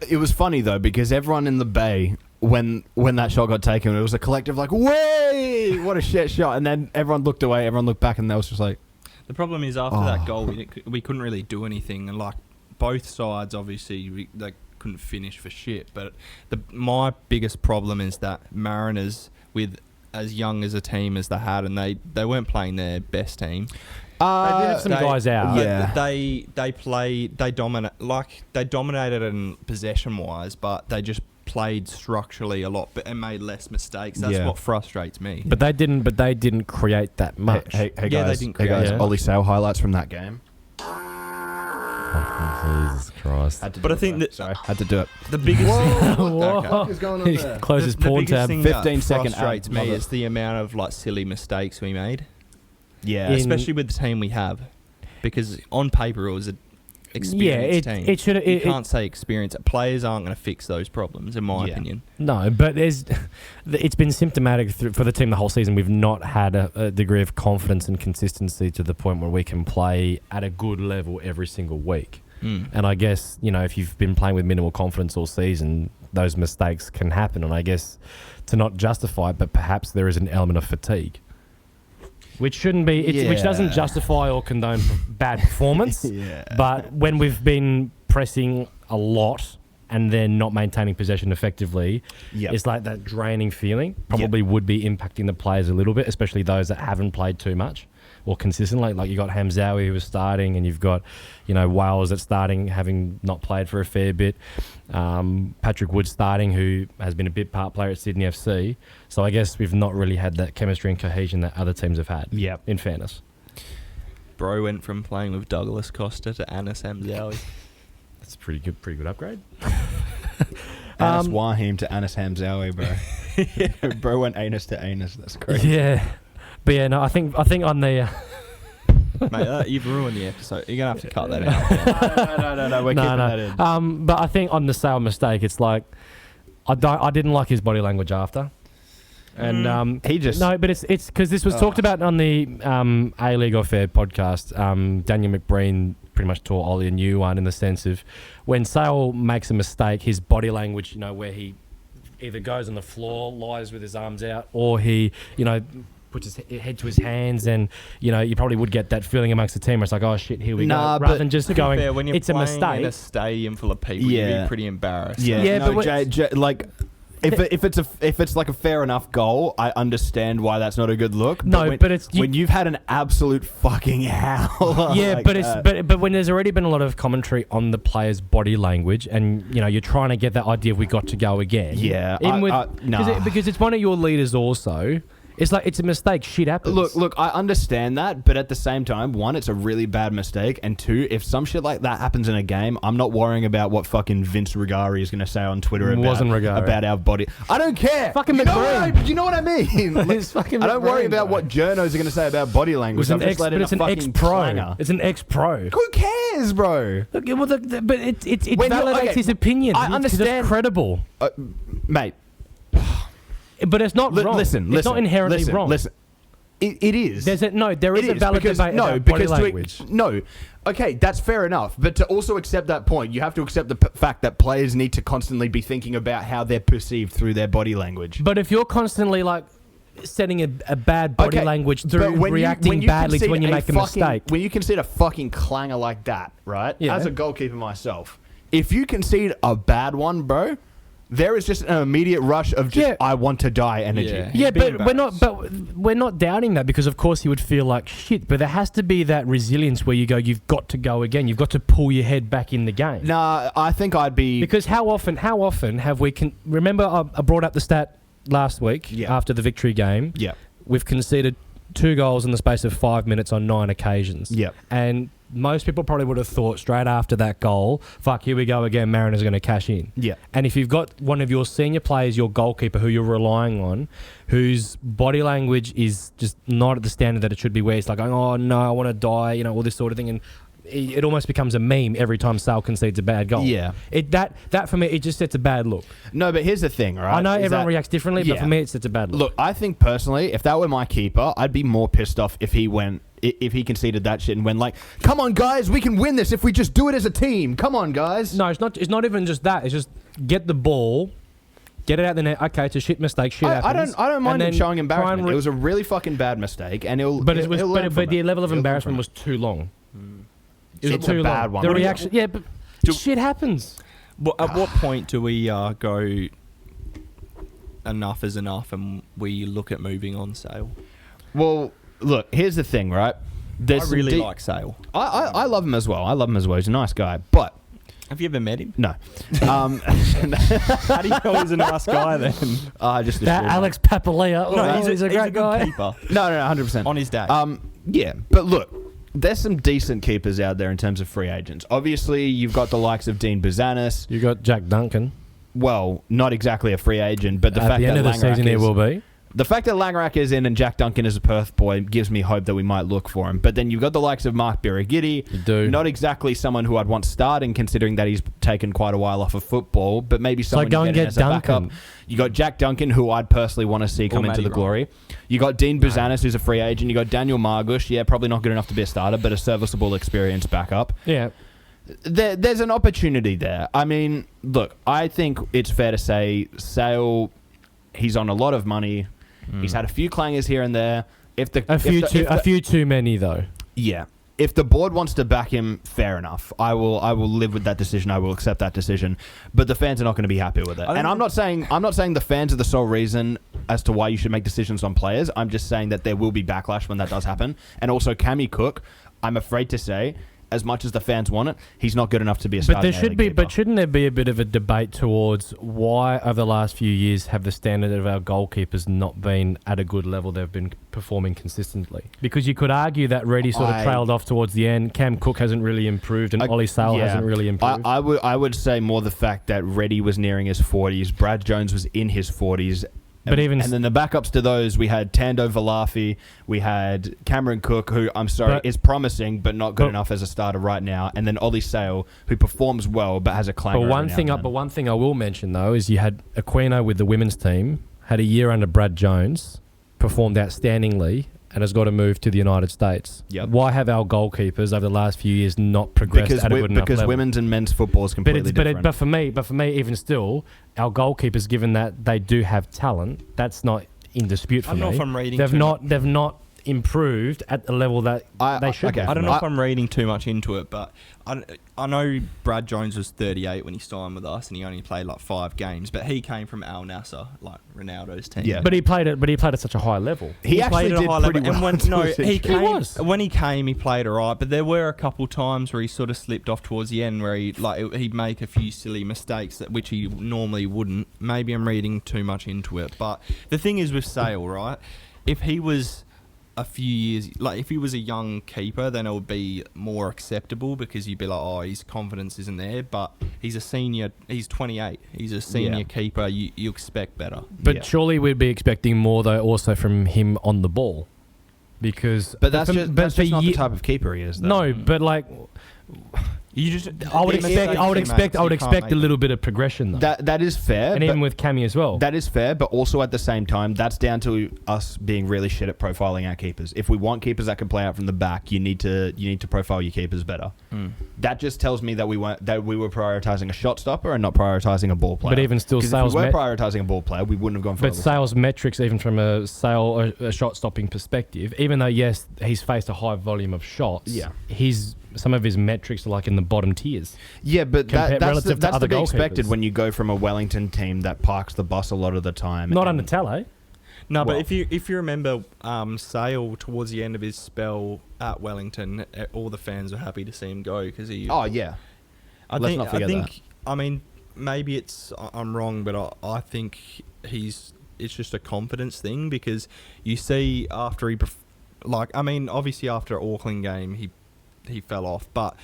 It was funny, though, because everyone in the Bay... When that shot got taken, it was a collective like, "Way, what a shit shot!" And then everyone looked away, everyone looked back, and they was just like. The problem is after that goal, we couldn't really do anything, and like both sides, obviously, they couldn't finish for shit. But my biggest problem is that Mariners, with as young as a team as they had, and they weren't playing their best team. They did have some guys out. Yeah. They dominated in possession wise, but they just played structurally a lot and made less mistakes. That's what frustrates me. But they didn't create that much. Hey guys, they didn't create guys, Ollie Sale highlights from that game. Jesus Christ. But I think that had to do it. the biggest thing What the fuck is going on He there? closed his porn tab. 15-second frustrates ad. me Love it. is the amount of like silly mistakes we made. Yeah. Especially with the team we have, because on paper it was an experienced team. It should. You can't say experience. Players aren't going to fix those problems, in my opinion. No, but it's been symptomatic for the team the whole season. We've not had a degree of confidence and consistency to the point where we can play at a good level every single week. And I guess, if you've been playing with minimal confidence all season, those mistakes can happen. And I guess to not justify it, but perhaps there is an element of fatigue. Which shouldn't be, which doesn't justify or condone bad performance. But when we've been pressing a lot and then not maintaining possession effectively, it's like that draining feeling probably would be impacting the players a little bit, especially those that haven't played too much or consistently. Like you got Hamzawi who was starting, and you've got, Wales that's starting, having not played for a fair bit. Patrick Wood starting, who has been a bit part player at Sydney FC. So I guess we've not really had that chemistry and cohesion that other teams have had. In fairness. Bro went from playing with Douglas Costa to Anis Hamzaoui. That's a pretty good upgrade. Anis Wahim to Anis Hamzaoui, bro. Bro went anus to anus. That's crazy. Yeah, but yeah, no, I think on the. Mate, you've ruined the episode. You're gonna have to cut that out. No. We're keeping that in. But I think on the Sale mistake, it's like I didn't like his body language after. And he just but it's because this was talked about on the A-League Affair podcast. Daniel McBreen pretty much taught Ollie a new one in the sense of when Sale makes a mistake, his body language, where he either goes on the floor, lies with his arms out, or he, puts his head to his hands, and you probably would get that feeling amongst the team where it's like, oh shit, here we go, rather than just going, fair, when you're it's a mistake. In a stadium full of people, you'd be pretty embarrassed. Yeah, but Jay, like. If it's like a fair enough goal, I understand why that's not a good look. But when you've had an absolute fucking hell. Yeah, but when there's already been a lot of commentary on the player's body language, and you're trying to get that idea of we got to go again. Yeah, because it's one of your leaders also. It's like, it's a mistake. Shit happens. Look, I understand that, but at the same time, one, it's a really bad mistake, and two, if some shit like that happens in a game, I'm not worrying about what fucking Vince Rigari is going to say on Twitter about our body. I don't care. Fucking McBride. You know what I mean? Like, I don't worry about what journos are going to say about body language. It's an ex-pro. It's an ex-pro. Who cares, bro? Look, but it validates his opinion. I understand. It's credible. Mate. But it's not wrong. It's not inherently wrong. Listen. It is. There is a valid debate about body language. Okay, that's fair enough. But to also accept that point, you have to accept the fact that players need to constantly be thinking about how they're perceived through their body language. But if you're constantly setting a bad body language through reacting badly to when you make a mistake. When you concede a fucking clanger like that, right? Yeah. As a goalkeeper myself, if you concede a bad one, bro, there is just an immediate rush of just I want to die energy. Yeah, but we're not doubting that, because of course he would feel like shit. But there has to be that resilience where you go, you've got to go again. You've got to pull your head back in the game. Nah, I think I'd be, because how often have we remember I brought up the stat last week after the victory game. Yeah, we've conceded 2 goals in the space of 5 minutes on 9 occasions. Yeah, and most people probably would have thought straight after that goal, fuck, here we go again, Mariners going to cash in. Yeah. And if you've got one of your senior players, your goalkeeper, who you're relying on, whose body language is just not at the standard that it should be, where it's like, oh no, I want to die, all this sort of thing, and it almost becomes a meme every time Sal concedes a bad goal. Yeah. That for me, it just sets a bad look. No, but here's the thing, right? I know everyone reacts differently, but for me, it sets a bad look. Look, I think personally, if that were my keeper, I'd be more pissed off if he conceded that shit and went like, come on guys, we can win this if we just do it as a team. Come on guys. No, it's not even just that. It's just get the ball, get it out the net. Okay, it's a shit mistake. Shit happens. I don't mind him showing embarrassment. It was a really fucking bad mistake, and but the level of embarrassment was too long. It was too bad one. The reaction, but shit happens. Well, at what point do we go enough is enough and we look at moving on Sale? Well, look, here's the thing, right? I really like Sale. I love him as well. He's a nice guy. But have you ever met him? No. How do you know he's a nice guy then? Just Alex Papalia. No, he's a great guy. Keeper. No, 100%. On his day. Yeah, but look, there's some decent keepers out there in terms of free agents. Obviously, you've got the likes of Dean Buzanis. You got Jack Duncan. Well, not exactly a free agent, but the fact that at the end of the season he will be. The fact that Langrak is in and Jack Duncan is a Perth boy gives me hope that we might look for him. But then you've got the likes of Mark Birighitti. You do. Not exactly someone who I'd want starting, considering that he's taken quite a while off of football, but maybe someone go you and get get in as a backup. Duncan. You got Jack Duncan, who I'd personally want to see come into the glory. You got Dean Buzanis, who's a free agent. You got Daniel Margush. Yeah, probably not good enough to be a starter, but a serviceable experienced backup. Yeah. There's an opportunity there. I mean, look, I think it's fair to say Sale, he's on a lot of money. He's had a few clangers here and there. A few too many though. Yeah. If the board wants to back him, fair enough. I will live with that decision. I will accept that decision. But the fans are not going to be happy with it. And I'm not saying the fans are the sole reason as to why you should make decisions on players. I'm just saying that there will be backlash when that does happen. And also Cammy Cook, I'm afraid to say, as much as the fans want it, he's not good enough to be a But starting there should be. keeper. But shouldn't there be a bit of a debate towards why over the last few years have the standard of our goalkeepers not been at a good level? They've been performing consistently. Because you could argue that Reddy sort of trailed off towards the end. Cam Cook hasn't really improved, and Ollie Sale hasn't really improved. I would say more the fact that Reddy was nearing his 40s, Brad Jones was in his 40s. But and then the backups to those, we had Tando Valafi, we had Cameron Cook, who is promising but not good enough as a starter right now, and then Ollie Sale, who performs well but has a clanger. But one thing I will mention though is you had Aquino with the women's team, had a year under Brad Jones, performed outstandingly, and has got to move to the United States. Yep. Why have our goalkeepers over the last few years not progressed at a good enough level? Because women's and men's football is completely different. But for me, even still, our goalkeepers, given that they do have talent, that's not in dispute for me. I don't know if I'm reading. They've not improved at the level that they should. Okay. Have. I don't know if I'm reading too much into it, but I know Brad Jones was 38 when he signed with us, and he only played like 5 games. But he came from Al Nassr, like Ronaldo's team. Yeah. But he played at such a high level. He actually played at did a high pretty level. well. And when he came, he played alright. But there were a couple times where he sort of slipped off towards the end, where he'd make a few silly mistakes which he normally wouldn't. Maybe I'm reading too much into it, but the thing is with Sale, right? If he was a few years, like if he was a young keeper, then it would be more acceptable because you'd be like, oh, his confidence isn't there. But he's a senior, he's 28, he's a senior keeper. You expect better. But surely we'd be expecting more though, also from him on the ball, because that's just not the type of keeper he is. Though. No, but like. I would expect a little bit of progression though. That is fair, and even with Cammy as well. That is fair, but also at the same time, that's down to us being really shit at profiling our keepers. If we want keepers that can play out from the back, you need to profile your keepers better. That just tells me that we were prioritizing a shot stopper and not prioritizing a ball player. But even still, if we were prioritizing a ball player, we wouldn't have gone for. But Sale's metrics, even from a shot stopping perspective, even though yes, he's faced a high volume of shots. Yeah, some of his metrics are like in the bottom tiers. Yeah, but that's to be expected goalkeepers. when you go from a Wellington team that parks the bus a lot of the time. Not under Tale. No, but if you remember Sale towards the end of his spell at Wellington, all the fans were happy to see him go because he. Oh yeah. Let's not forget that. I mean, maybe I'm wrong, but I think it's just a confidence thing because you see after obviously after Auckland game he fell off, but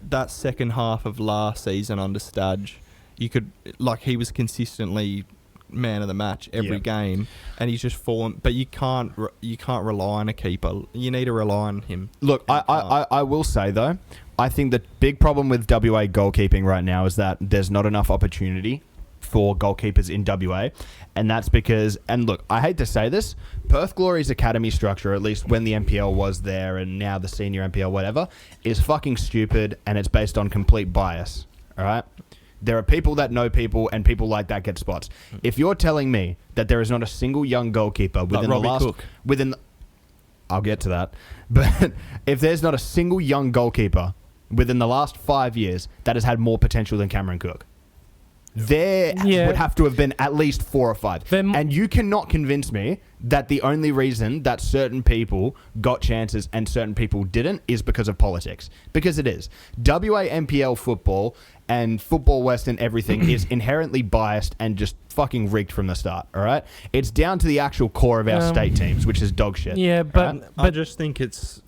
that second half of last season under Stadge, he was consistently man of the match every game, and he's just fallen. But you can't rely on a keeper. You need to rely on him. Look, I will say though, I think the big problem with WA goalkeeping right now is that there's not enough opportunity for goalkeepers in WA, and that's because, and look, I hate to say this, Perth Glory's academy structure, at least when the NPL was there and now the senior NPL, whatever, is fucking stupid, and it's based on complete bias, alright? There are people that know people, and people like that get spots. If you're telling me that there is not a single young goalkeeper I'll get to that, but if there's not a single young goalkeeper within the last 5 years that has had more potential than Cameron Cook, there would have to have been at least 4 or 5. And you cannot convince me that the only reason that certain people got chances and certain people didn't is because of politics. Because it is. WA NPL football and Football West and everything is inherently biased and just fucking rigged from the start, all right? It's down to the actual core of our state teams, which is dog shit. Yeah, but I just think it's...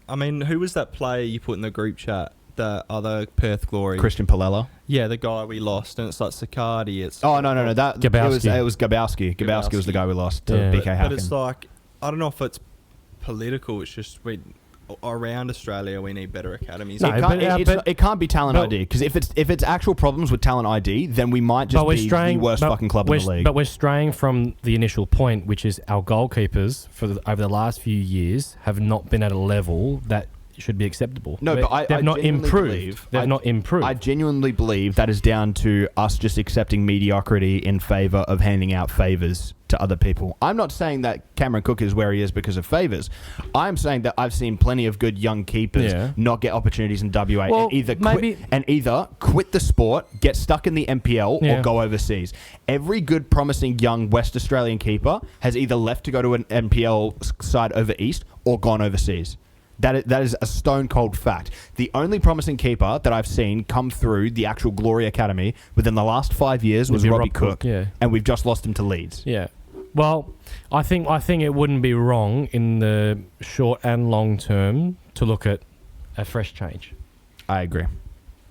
I mean, who was that player you put in the group chat? The other Perth Glory, Christian Palella. Yeah, the guy we lost, and it's like Sicardi. No. That Gabowski. It was Gabowski. Gabowski was the guy we lost to BK Hacken. But it's like, I don't know if it's political. It's just around Australia we need better academies. It can't be talent ID, because if it's actual problems with talent ID, then we might just be the worst fucking club in the league. But we're straying from the initial point, which is our goalkeepers over the last few years have not been at a level that should be acceptable. No, but they've not improved. They've not improved. I genuinely believe that is down to us just accepting mediocrity in favour of handing out favours to other people. I'm not saying that Cameron Cook is where he is because of favours. I'm saying that I've seen plenty of good young keepers not get opportunities in WA and either quit the sport, get stuck in the NPL, or go overseas. Every good, promising young West Australian keeper has either left to go to an NPL side over east or gone overseas. That is a stone cold fact. The only promising keeper that I've seen come through the actual Glory Academy within the last 5 years was Robbie Cook, and we've just lost him to Leeds. Yeah. Well, I think it wouldn't be wrong in the short and long term to look at a fresh change. I agree.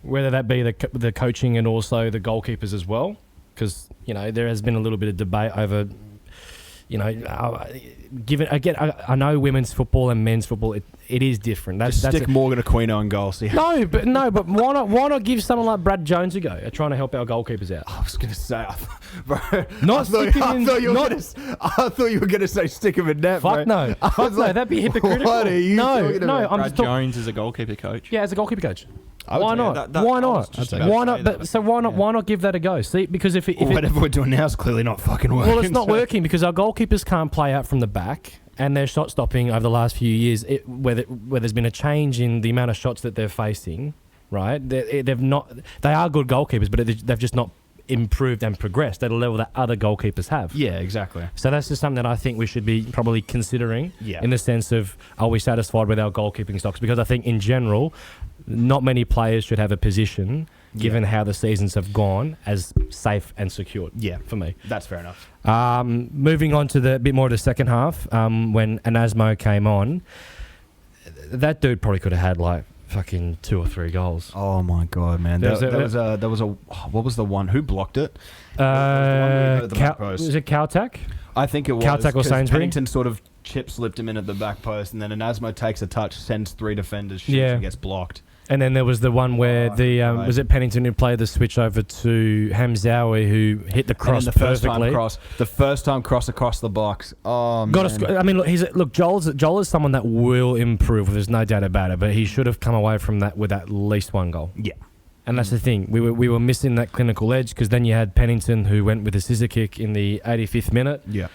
Whether that be the coaching and also the goalkeepers as well, because there has been a little bit of debate over. I know women's football and men's football, it is different. That's stick Morgan Aquino in goal. See. No, but why not give someone like Brad Jones a go at trying to help our goalkeepers out? I was going to say, bro. I thought you were going to say stick him in net. Fuck bro. no, that'd be hypocritical. What are you talking about? I'm Brad Jones is a goalkeeper coach. Yeah, as a goalkeeper coach. Why not? Why not give that a go? See, because if whatever we're doing now is clearly not fucking working. Well, it's not working because our goalkeepers can't play out from the back, and their shot stopping over the last few years, where there's been a change in the amount of shots that they're facing. Right, they are good goalkeepers, but they've just not improved and progressed at a level that other goalkeepers have. Yeah, exactly. So that's just something that I think we should be probably considering in the sense of, are we satisfied with our goalkeeping stocks? Because I think in general, not many players should have a position, given how the seasons have gone, as safe and secured. Yeah, for me. That's fair enough. Moving on to the bit more of the second half, when Anasmo came on, that dude probably could have had like fucking 2 or 3 goals. Oh my god, man! There was a what was the one? Who blocked it? Was it Caltac? I think it was Caltac or Sainsbury. Pennington sort of chip slipped him in at the back post, and then Anasmo takes a touch, sends 3 defenders, shoots and gets blocked. And then there was the one where was it Pennington who played the switch over to Hamzawi, who hit the cross perfectly. The first time cross across the box. Oh man. I mean, look, Joel is someone that will improve. There's no doubt about it. But he should have come away from that with at least 1 goal. Yeah. And that's the thing. We were missing that clinical edge, because then you had Pennington who went with a scissor kick in the 85th minute. Yeah.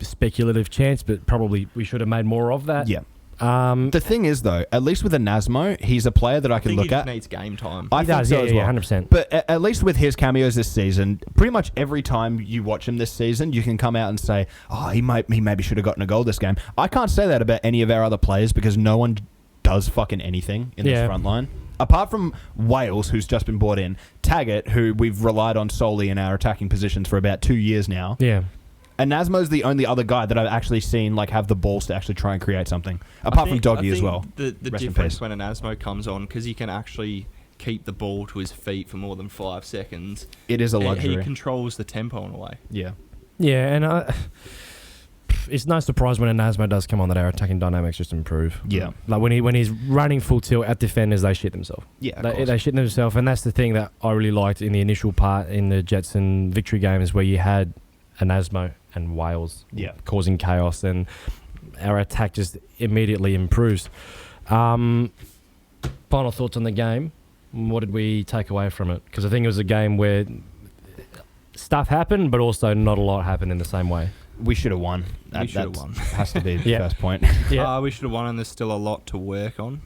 Speculative chance, but probably we should have made more of that. Yeah. The thing is, though, at least with Anasmo, he's a player that I can look at. He needs game time. He does, as well. 100%. But at least with his cameos this season, pretty much every time you watch him this season, you can come out and say, oh, he maybe should have gotten a goal this game. I can't say that about any of our other players, because no one does fucking anything in this front line. Apart from Wales, who's just been brought in, Taggart, who we've relied on solely in our attacking positions for about 2 years now. Yeah. And Nasmo's the only other guy that I've actually seen have the balls to actually try and create something. Apart from Doggy as well. The difference when Anasmo comes on, because he can actually keep the ball to his feet for more than 5 seconds. It is a luxury. He controls the tempo in a way. Yeah. Yeah, and it's no surprise when Anasmo does come on that our attacking dynamics just improve. Yeah. Like when he's running full tilt at defenders, they shit themselves. Yeah, they shit themselves, and that's the thing that I really liked in the initial part in the Jetson victory games, where you had Anasmo and Wales causing chaos, and our attack just immediately improves. Final thoughts on the game. What did we take away from it? Because I think it was a game where stuff happened, but also not a lot happened in the same way. We should have won. We should have won. Has to be the first point. We should have won, and there's still a lot to work on.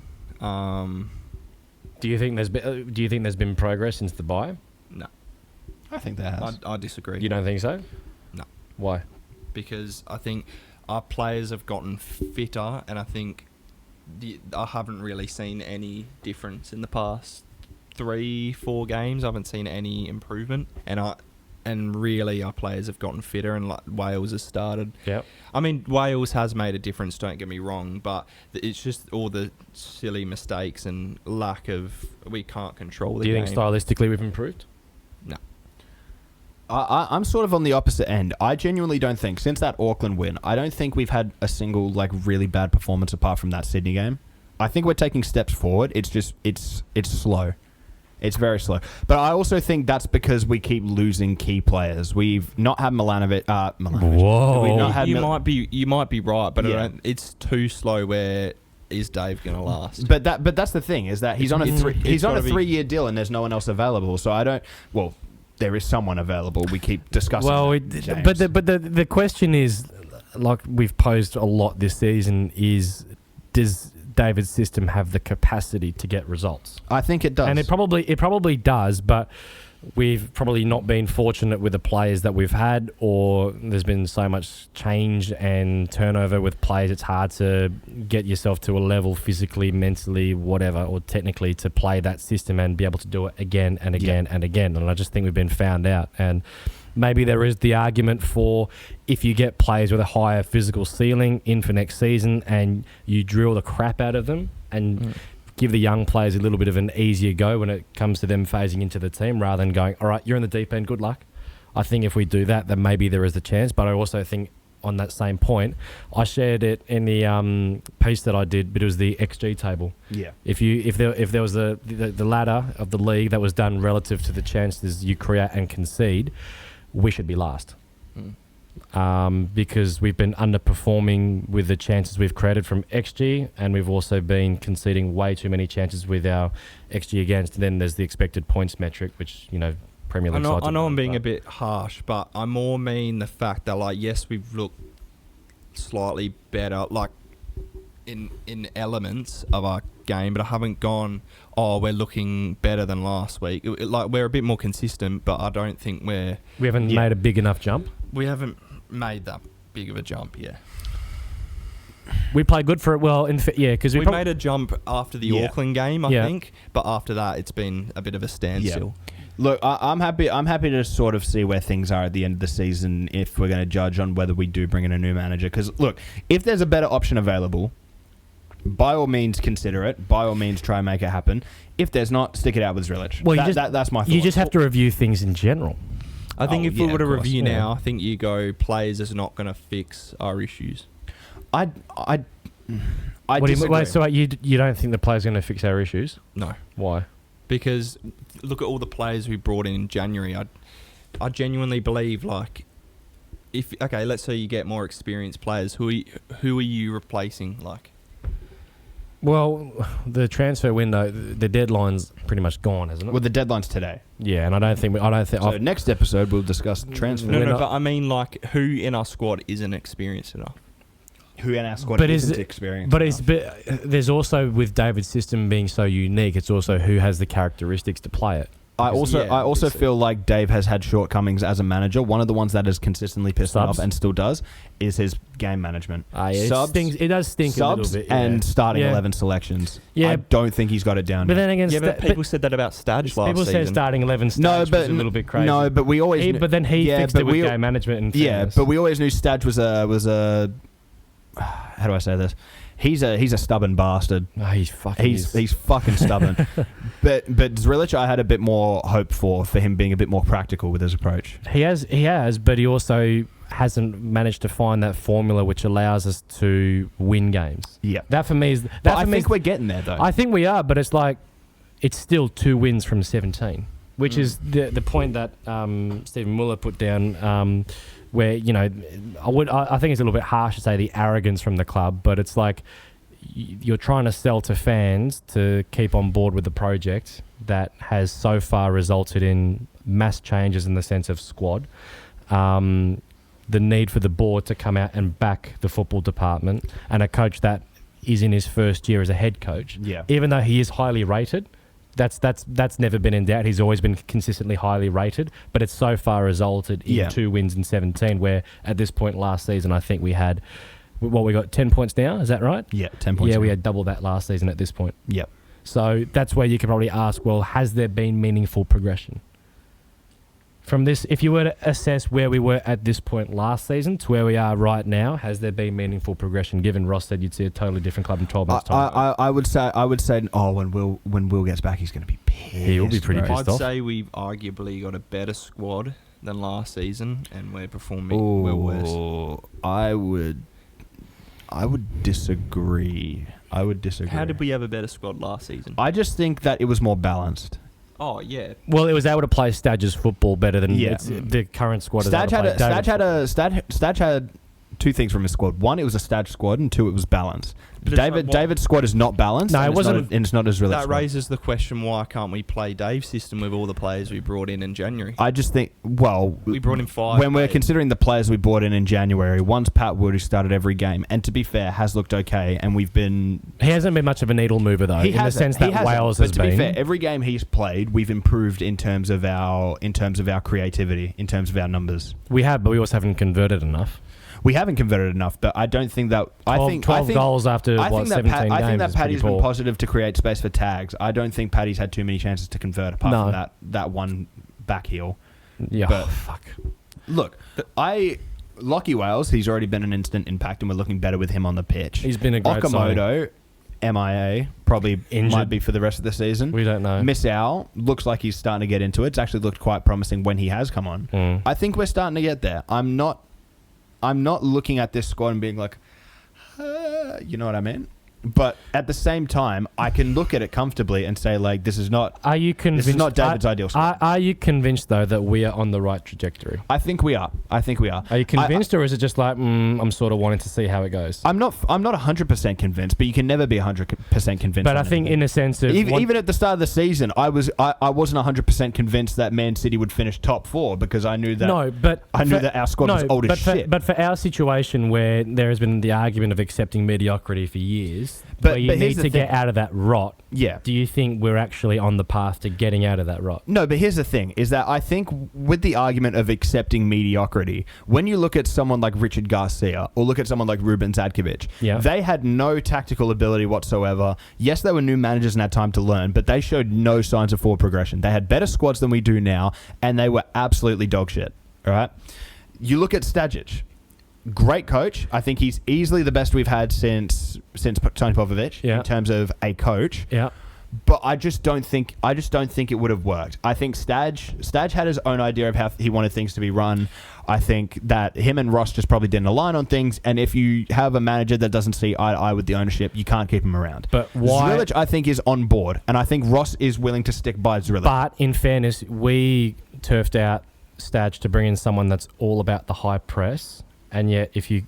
Do you think there's been progress since the bye? No. I think there has. I disagree. You don't think so? No. Why? Because I think our players have gotten fitter, and I think I haven't really seen any difference in the past 3-4 games. I haven't seen any improvement, and really our players have gotten fitter, and Wales has started. Yep. I mean, Wales has made a difference, don't get me wrong, but it's just all the silly mistakes and lack of... We can't control the game. Do you think stylistically we've improved? No. I'm sort of on the opposite end. I genuinely don't think, since that Auckland win, I don't think we've had a single really bad performance apart from that Sydney game. I think we're taking steps forward. It's just, it's slow. It's very slow. But I also think that's because we keep losing key players. We've not had Milanovic. Whoa. We've not had you might be right, but it's too slow. Where is Dave going to last? But that's the thing, is that he's on a 3-year deal, and there's no one else available. So I don't... Well, there is someone available. We keep discussing. Well, but the question is, like we've posed a lot this season, is does David's system have the capacity to get results? I think it does, and it probably does. But we've probably not been fortunate with the players that we've had, or there's been so much change and turnover with players. It's hard to get yourself to a level physically, mentally, whatever, or technically to play that system and be able to do it again and again and again. And I just think we've been found out. And maybe there is the argument for if you get players with a higher physical ceiling in for next season and you drill the crap out of them and give the young players a little bit of an easier go when it comes to them phasing into the team rather than going, all right, you're in the deep end, good luck. I think if we do that, then maybe there is a chance. But I also think on that same point, I shared it in the piece that I did, but it was the XG table. Yeah. If there was the ladder of the league that was done relative to the chances you create and concede, we should be last. Because we've been underperforming with the chances we've created from XG, and we've also been conceding way too many chances with our XG against. And then there's the expected points metric, which, Premier League sides. I know I'm being a bit harsh, but I more mean the fact that, like, yes, we've looked slightly better, like, in elements of our game, but I haven't gone, we're looking better than last week. Like, we're a bit more consistent, but I don't think we haven't made a big enough jump. We haven't made that big of a jump, yeah. We played good for it. Well, because we made a jump after the Auckland game, I think, but after that, it's been a bit of a standstill. Yeah. Look, I'm happy to sort of see where things are at the end of the season if we're going to judge on whether we do bring in a new manager. Because, look, if there's a better option available, by all means consider it. By all means try and make it happen. If there's not, stick it out with Zrilic. Well, that's my thought. You just have to review things in general. I think if we were to review now, I think you go, players is not going to fix our issues. I disagree. So you don't think the players are going to fix our issues? No. Why? Because look at all the players we brought in January. I genuinely believe, like, let's say you get more experienced players. Who are you replacing? Like, well, the transfer window, the deadline's pretty much gone, isn't it? Well, the deadline's today. Yeah, and I don't think. So next episode we'll discuss transfer. No, but I mean, like, who in our squad isn't experienced enough? Who in our squad isn't experienced enough? But there's also, with David's system being so unique, it's also who has the characteristics to play it. I also feel like Dave has had shortcomings as a manager. One of the ones that has consistently pissed me off and still does is his game management. Subs, it does stink a little bit. And starting 11 selections. Yeah. I don't think he's got it down. But then again, but people said that about Stadge last season. People said starting 11 Stadge was a little bit crazy. No, but we always. But then he fixed it with game management. And but we always knew Stadge was a. How do I say this? He's a stubborn bastard. Oh, he's fucking stubborn. But Zrilic, I had a bit more hope for him being a bit more practical with his approach. He has, but he also hasn't managed to find that formula which allows us to win games. Yeah, that for me is. I think we're getting there though. I think we are, but it's like it's still 2 wins from 17, which is the point that Stephen Muller put down. Where, I think it's a little bit harsh to say the arrogance from the club, but it's like you're trying to sell to fans to keep on board with the project that has so far resulted in mass changes in the sense of squad, the need for the board to come out and back the football department, and a coach that is in his first year as a head coach. Yeah. Even though he is highly rated, that's never been in doubt. He's always been consistently highly rated, but it's so far resulted in 2 wins in 17, where at this point last season, I think we had, we got 10 points now, is that right? Yeah, 10 points. Yeah, we had double that last season at this point. Yep. So that's where you could probably ask, well, has there been meaningful progression? From this, if you were to assess where we were at this point last season to where we are right now, has there been meaningful progression? Given Ross said you'd see a totally different club in 12 months' time. I would say, when Will gets back, he's going to be pissed. He'll be pretty pissed off. I'd say we've arguably got a better squad than last season, and we're performing well worse. I would disagree. How did we have a better squad last season? I just think that it was more bbalanced. Oh, yeah. Well, it was able to play Stadge's football better than the current squad. Stadge had two things from his squad. One, it was a Stadge squad, and two, it was balanced. But it's David's squad is not balanced. No, and it wasn't. and it's not as real. That raises the question: why can't we play Dave's system with all the players we brought in January? I just think, we brought in 5. When we're considering the players we brought in January, one's Pat Wood, who started every game, and to be fair, has looked okay, and we've been... He hasn't been much of a needle mover, though, in the sense that Wales has been. But to be fair, every game he's played, we've improved in terms of our creativity, in terms of our numbers. We have, but we also haven't converted enough. We haven't converted enough, but I don't think that... 12 goals after, 17 games I think that is Paddy's pretty been poor. positive to create space for tags. I don't think Paddy's had too many chances to convert, apart from that one back heel. Yeah, but fuck. Look, Lockie Wales, he's already been an instant impact, and we're looking better with him on the pitch. He's been a great Okamoto, MIA, probably Injured. might be for the rest of the season. We don't know. Miss Al looks like he's starting to get into it. It's actually looked quite promising when he has come on. I think we're starting to get there. I'm not looking at this squad and being like, you know what I mean? But at the same time, I can look at it comfortably and say, like, this is not... Are you convinced? This is not David's ideal squad. Are you convinced, though, that we are on the right trajectory? I think we are. Are you convinced, or is it just like, I'm sort of wanting to see how it goes? I'm not 100% convinced, but you can never be 100% convinced. But I think in a sense of... Even at the start of the season, I wasn't 100% convinced that Man City would finish top 4 because I knew that... that our squad was old as shit. But for our situation where there has been the argument of accepting mediocrity for years... But you need to get out of that rot. Yeah. Do you think we're actually on the path to getting out of that rot? No, but here's the thing, is that I think with the argument of accepting mediocrity, when you look at someone like Richard Garcia or look at someone like Ruben Zadkovic, they had no tactical ability whatsoever. Yes, they were new managers and had time to learn, but they showed no signs of forward progression. They had better squads than we do now, and they were absolutely dog shit. All right? You look at Stajic. Great coach. I think he's easily the best we've had since Tony Popovic in terms of a coach. Yeah. But I just don't think it would have worked. I think Stadge had his own idea of how he wanted things to be run. I think that him and Ross just probably didn't align on things. And if you have a manager that doesn't see eye to eye with the ownership, you can't keep him around. But why? Zrilic, I think, is on board, and I think Ross is willing to stick by Zrilic. But in fairness, we turfed out Stadge to bring in someone that's all about the high press. And yet, if you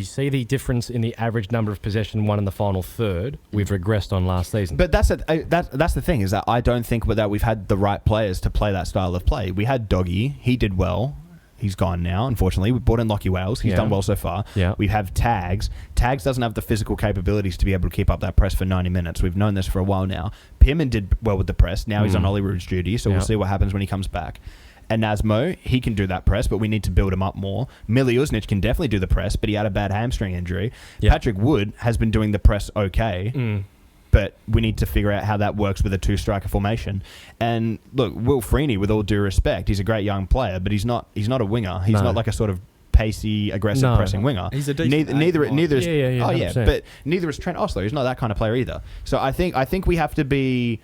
see the difference in the average number of possession won in the final third, we've regressed on last season. But that's the thing, is that I don't think that we've had the right players to play that style of play. We had Doggy, he did well. He's gone now, unfortunately. We brought in Lockie Wales. He's done well so far. Yeah. We have Tags. Tags doesn't have the physical capabilities to be able to keep up that press for 90 minutes. We've known this for a while now. Pimmin did well with the press. Now he's on Ollie Rude's duty, so we'll see what happens when he comes back. And Nazmo, he can do that press, but we need to build him up more. Miliusnic can definitely do the press, but he had a bad hamstring injury. Yep. Patrick Wood has been doing the press okay, but we need to figure out how that works with a 2-striker formation. And look, Will Freeney, with all due respect, he's a great young player, but he's not a winger. He's not like a sort of pacey, aggressive pressing winger. He's a decent neither is yeah, 100%. but neither is Trent Osler. He's not that kind of player either. So I think we have to be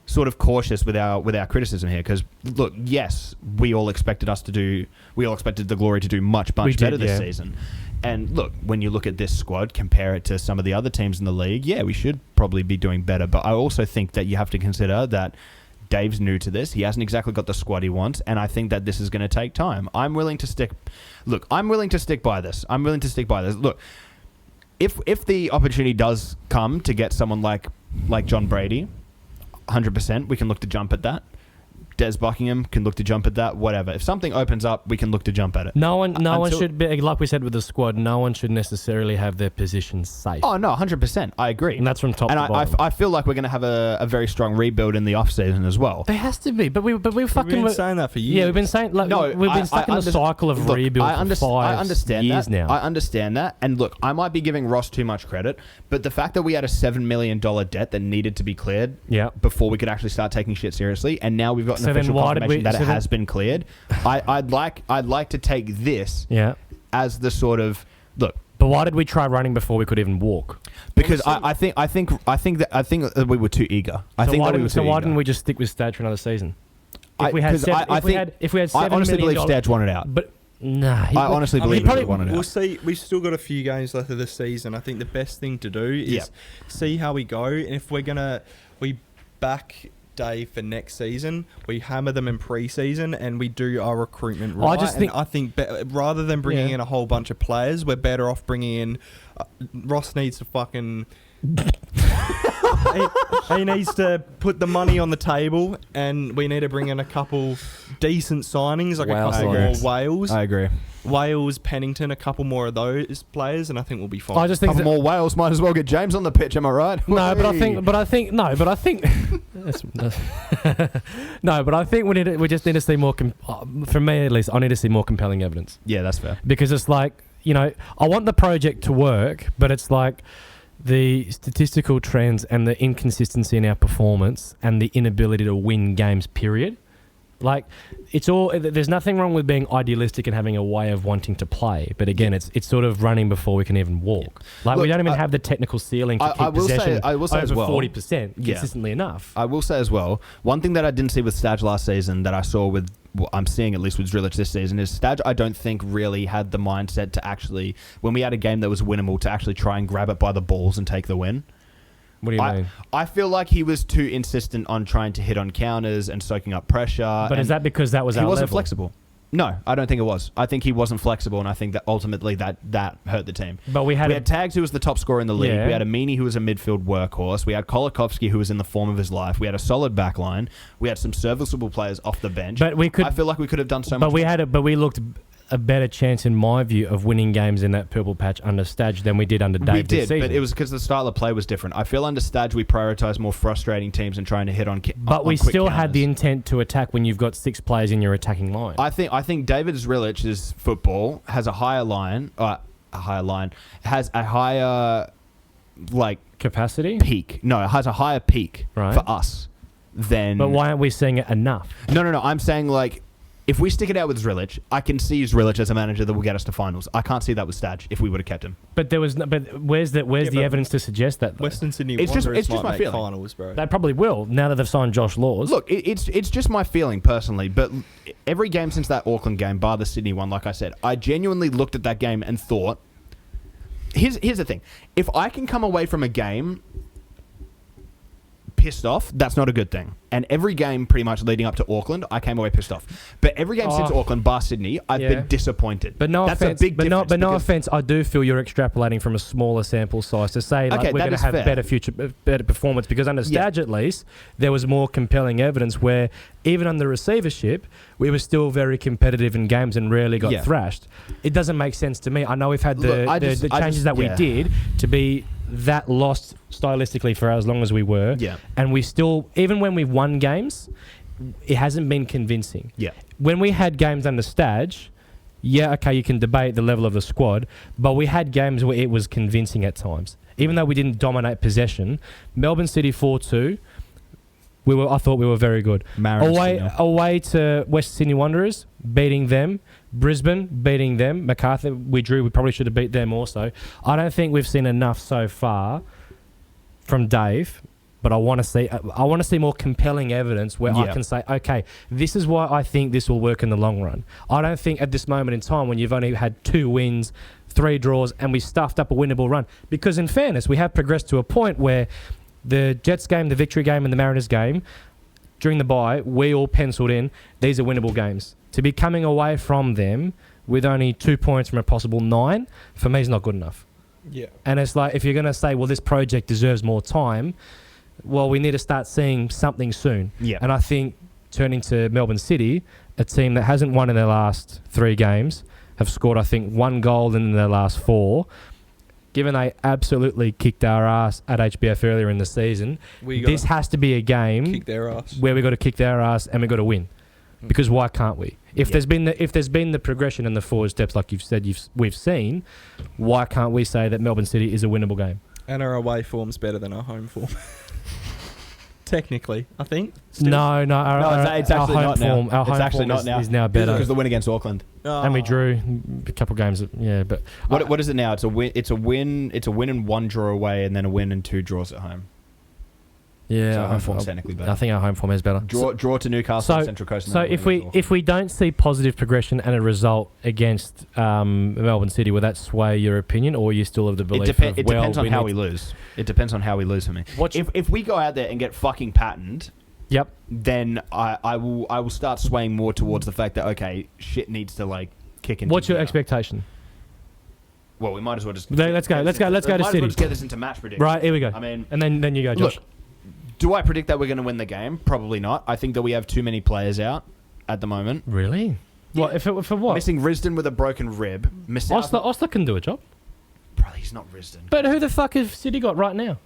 sort of cautious with our criticism here, because look, yes, we all expected the Glory to do much better this season. And look, when you look at this squad, compare it to some of the other teams in the league, we should probably be doing better. But I also think that you have to consider that Dave's new to this. He hasn't exactly got the squad he wants, and I think that this is going to take time. I'm willing to stick by this. Look, if the opportunity does come to get someone like John Brady, 100%, we can look to jump at that. Des Buckingham can look to jump at that, whatever. If something opens up, we can look to jump at it. No one should be, like we said with the squad, no one should necessarily have their position safe. Oh, no, 100%. I agree. And that's from top to bottom. I feel like we're going to have a very strong rebuild in the off-season as well. There has to be, but we've been saying that for years. Yeah, we've been saying, we've been stuck in the cycle of rebuild for 5 years now. I understand that. And look, I might be giving Ross too much credit, but the fact that we had a $7 million debt that needed to be cleared before we could actually start taking shit seriously, and now we've got an official confirmation that it has been cleared. I'd like to take this as the sort of look. But why did we try running before we could even walk? Because I think that we were too eager. Why didn't we just stick with Stadge for another season? If we had $7 I honestly million believe Stadge wanted out. But nah, I honestly believe he wanted out. We'll see. We've still got a few games left of the season. I think the best thing to do is see how we go, and if we back Dave for next season, we hammer them in pre-season and we do our recruitment right. I think rather than bringing in a whole bunch of players, we're better off bringing in. Ross needs to fucking. he needs to put the money on the table, and we need to bring in a couple decent signings, like a couple more Wales. I agree. Wales, Pennington, a couple more of those players, and I think we'll be fine. I just think a couple more Wales might as well get James on the pitch. Am I right? No, but I think no, but I think we just need to see more. For me, at least, I need to see more compelling evidence. Yeah, that's fair. Because it's like, I want the project to work, but it's like the statistical trends and the inconsistency in our performance and the inability to win games. Period. Like, there's nothing wrong with being idealistic and having a way of wanting to play, but again, it's sort of running before we can even walk. Like, we don't even have the technical ceiling to keep possession over 40% consistently enough. I will say as well, one thing that I didn't see with Stadge last season that I saw with, I'm seeing at least with Drilic this season, is Stadge, I don't think really had the mindset to actually, when we had a game that was winnable, to actually try and grab it by the balls and take the win. What do you mean? I feel like he was too insistent on trying to hit on counters and soaking up pressure. But is that because that was our level? He wasn't flexible. No, I don't think it was. I think he wasn't flexible, and I think that ultimately that hurt the team. But we had Tags, who was the top scorer in the league. Yeah. We had Amini, who was a midfield workhorse. We had Kolakovsky, who was in the form of his life. We had a solid back line. We had some serviceable players off the bench. But I feel like we could have done so much more. But we looked a better chance, in my view, of winning games in that purple patch under Stadge than we did under Dave this season. But it was because the style of play was different. I feel under Stadge we prioritised more frustrating teams and trying to hit on But we still had the intent to attack when you've got 6 players in your attacking line. I think David Zrilic's football has a higher line, has a higher capacity? Peak. No, it has a higher peak for us than... But why aren't we seeing it enough? No. I'm saying, if we stick it out with Zrilic, I can see Zrilic as a manager that will get us to finals. I can't see that with Stadge if we would have kept him. But where's the evidence to suggest that? Though? Western Sydney Wanderers might make finals, bro. They probably will now that they've signed Josh Laws. Look, it's just my feeling personally, but every game since that Auckland game, bar the Sydney one, like I said, I genuinely looked at that game and thought, here's the thing. If I can come away from a game pissed off, that's not a good thing. And every game pretty much leading up to Auckland, I came away pissed off. But every game since Auckland, bar Sydney, I've been disappointed. But no that's offense, a big difference. But no offense, I do feel you're extrapolating from a smaller sample size to say we're going to have better performance, because under Stadge at least, there was more compelling evidence where even under receivership, we were still very competitive in games and rarely got thrashed. It doesn't make sense to me. I know we've had the changes that we did to be that lost stylistically for as long as we were. Yeah. And we still, even when we've won games, it hasn't been convincing. Yeah. When we had games under Stadge, you can debate the level of the squad, but we had games where it was convincing at times. Even though we didn't dominate possession, Melbourne City 4-2, I thought we were very good. Away to West Sydney Wanderers, beating them. Brisbane, beating them. Macarthur, we drew. We probably should have beat them also. I don't think we've seen enough so far from Dave, but I want to see more compelling evidence where I can say, okay, this is why I think this will work in the long run. I don't think at this moment in time, when you've only had 2 wins, 3 draws, and we stuffed up a winnable run, because in fairness, we have progressed to a point where the Jets game, the Victory game, and the Mariners game, during the bye, we all penciled in, these are winnable games. To be coming away from them with only 2 points from a possible 9, for me, is not good enough. Yeah. And it's like, if you're going to say, well, this project deserves more time, well, we need to start seeing something soon. Yeah. And I think turning to Melbourne City, a team that hasn't won in their last 3 games, have scored, I think, 1 goal in their last 4. Given they absolutely kicked our ass at HBF earlier in the season, this has to be a game where we got to kick their ass and we got to win. Because why can't we? If there's been the progression in the forward steps, like you've said, we've seen, why can't we say that Melbourne City is a winnable game? And our away form's better than our home form. Technically, I think. Still. No, it's actually our not form, now. Our home actually form not is now better because the win against Auckland, and we drew a couple games. But what is it now? It's a win. It's a win and 1 draw away, and then a win and 2 draws at home. Yeah, so our home form's technically better. I think our home form is better. Draw to Newcastle and Central Coast. So if we don't see positive progression and a result against Melbourne City, will that sway your opinion, or you still have the belief? It depends on how we lose. It depends on how we lose for me. If we go out there and get fucking patterned, Yep. then I will start swaying more towards the fact that, okay, shit needs to, like, kick into What's your gear. expectation? Well, we might as well just... Let's go to City. Let's get this into match prediction. Right, here we go. I mean... And then you go, Josh. Look, do I predict that we're going to win the game? Probably not. I think that we have too many players out at the moment. Really? What? For what? Missing Risdon with a broken rib. Osler can do a job. Bro, he's not Risdon. But who the fuck has City got right now?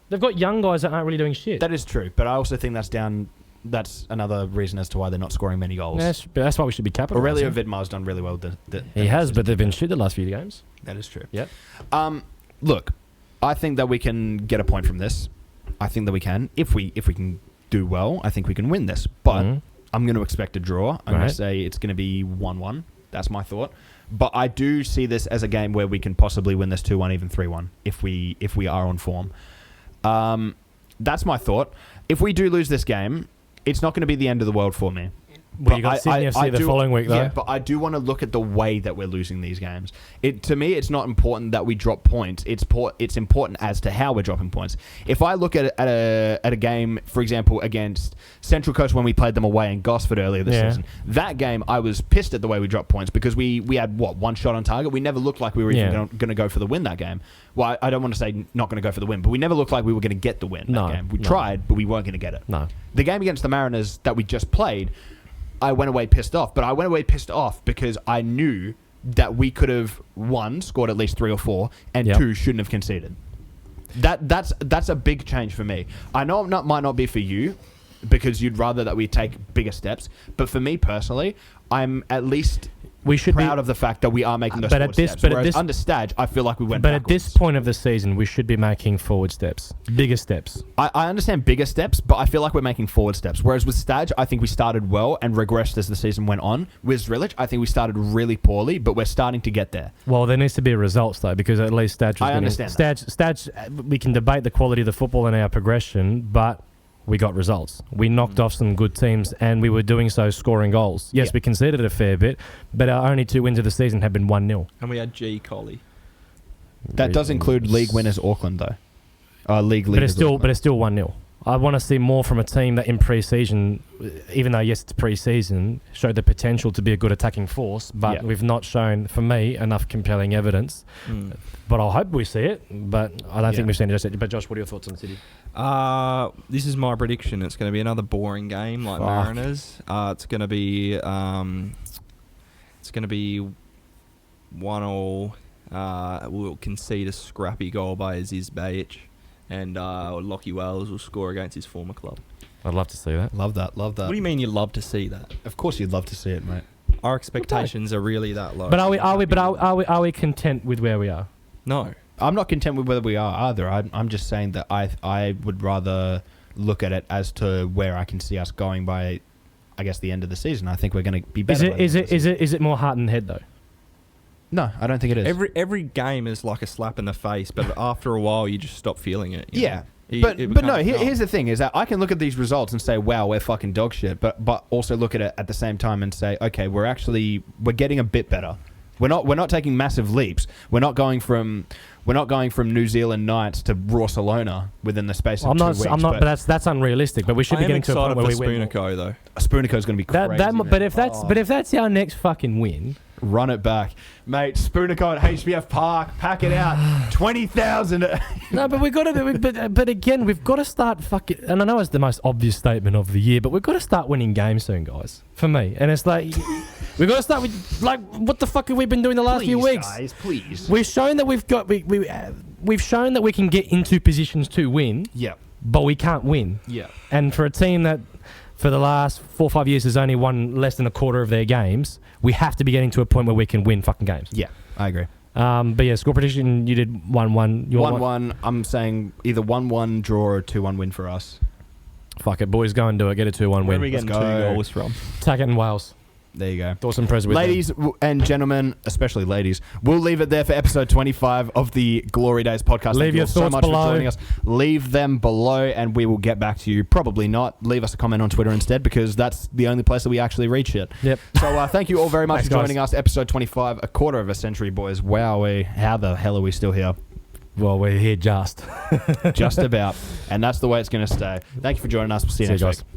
They've got young guys that aren't really doing shit. That is true, but I also think that's another reason as to why they're not scoring many goals. That's why we should be capitalising. Aurelio Vidmar's done really well. He has, but they've been shit the last few games. That is true. Yep. Look, I think that we can get a point from this. I think that we can. If we can do well, I think we can win this. But I'm going to expect a draw. I'm going to say it's going to be 1-1. That's my thought. But I do see this as a game where we can possibly win this 2-1, even 3-1, if we are on form. That's my thought. If we do lose this game, it's not going to be the end of the world for me. Well, you got Sydney FC the following week, though. Yeah, but I do want to look at the way that we're losing these games. To me, it's not important that we drop points. It's important as to how we're dropping points. If I look at a game, for example, against Central Coast when we played them away in Gosford earlier this season, that game I was pissed at the way we dropped points because we had, one shot on target? We never looked like we were even going to go for the win that game. Well, I don't want to say not going to go for the win, but we never looked like we were going to get the win that game. We tried, but we weren't going to get it. No. The game against the Mariners that we just played, I went away pissed off, but I went away pissed off because I knew that we could have, one, scored at least 3 or 4, and two, shouldn't have conceded. That's a big change for me. I know it might not be for you because you'd rather that we take bigger steps, but for me personally, I'm at least proud of the fact that we are making those forward steps. Whereas under Stadge, I feel like we went backwards. But at this point of the season, we should be making forward steps. Bigger steps. I understand bigger steps, but I feel like we're making forward steps. Whereas with Stadge, I think we started well and regressed as the season went on. With Zrilic, I think we started really poorly, but we're starting to get there. Well, there needs to be results, though, because at least Stadge... I understand Stadge, we can debate the quality of the football and our progression, but... we got results. We knocked off some good teams, and we were doing so scoring goals. Yes, we conceded a fair bit, but our only 2 wins of the season have been 1-0. And we had G. Collie. That does include league winners Auckland, though. League but it's still 1-0. I want to see more from a team that in pre-season, even though, yes, it's pre-season, showed the potential to be a good attacking force, but we've not shown, for me, enough compelling evidence. But I hope we see it, but I don't think we've seen it just yet. But Josh, what are your thoughts on City? This is my prediction. It's going to be another boring game like Mariners. It's going to be 1-1. We'll concede a scrappy goal by Aziz Bayic, and Lockie Wales will score against his former club. I'd love to see that. Love that. What do you mean you love to see that? Of course you'd love to see it, mate. Our expectations are really that low. But are we content with where we are? No. I'm not content with where we are either. I'm just saying that I would rather look at it as to where I can see us going by, I guess, the end of the season. I think we're going to be better. Is it more heart and head though? No, I don't think it is. Every game is like a slap in the face, but after a while you just stop feeling it. But no, here's the thing, is that I can look at these results and say, wow, we're fucking dog shit, but also look at it at the same time and say, okay, we're getting a bit better. We're not taking massive leaps. We're not going from New Zealand Knights to Barcelona within the space of 2 weeks. But that's unrealistic. But we should be getting to a point where we win. Spoonico, though. Spoonico is going to be crazy. But if that's our next fucking win, run it back, mate. Spoonico at HBF Park, pack it out, 20,000. No, but we've got to. But again, we've got to start fucking. And I know it's the most obvious statement of the year, but we've got to start winning games soon, guys. For me, and it's like we've got to start with what the fuck have we been doing the last few weeks? Guys, please. We've shown that we've shown that we can get into positions to win. Yeah. But we can't win. Yeah. And for a team that for the last 4 or 5 years has only won less than a quarter of their games, we have to be getting to a point where we can win fucking games. Yeah, I agree. But yeah, score prediction, you did 1-1. 1-1. I'm saying either 1-1 draw or 2-1 win for us. Fuck it, boys, go and do it. Get a 2-1 win. Where are we getting 2 goals from? Tackett and Wales. There you go. Dawson Prez with ladies and gentlemen, especially ladies, we'll leave it there for episode 25 of the Glory Days podcast. Leave your thoughts below. For joining us. Leave them below and we will get back to you. Probably not. Leave us a comment on Twitter instead because that's the only place that we actually reach it. Yep. So thank you all very much Thanks, for joining us. Episode 25, a quarter of a century, boys. Wow, how the hell are we still here? Well, we're here just. Just about. And that's the way it's going to stay. Thank you for joining us. We'll see you next guys. week.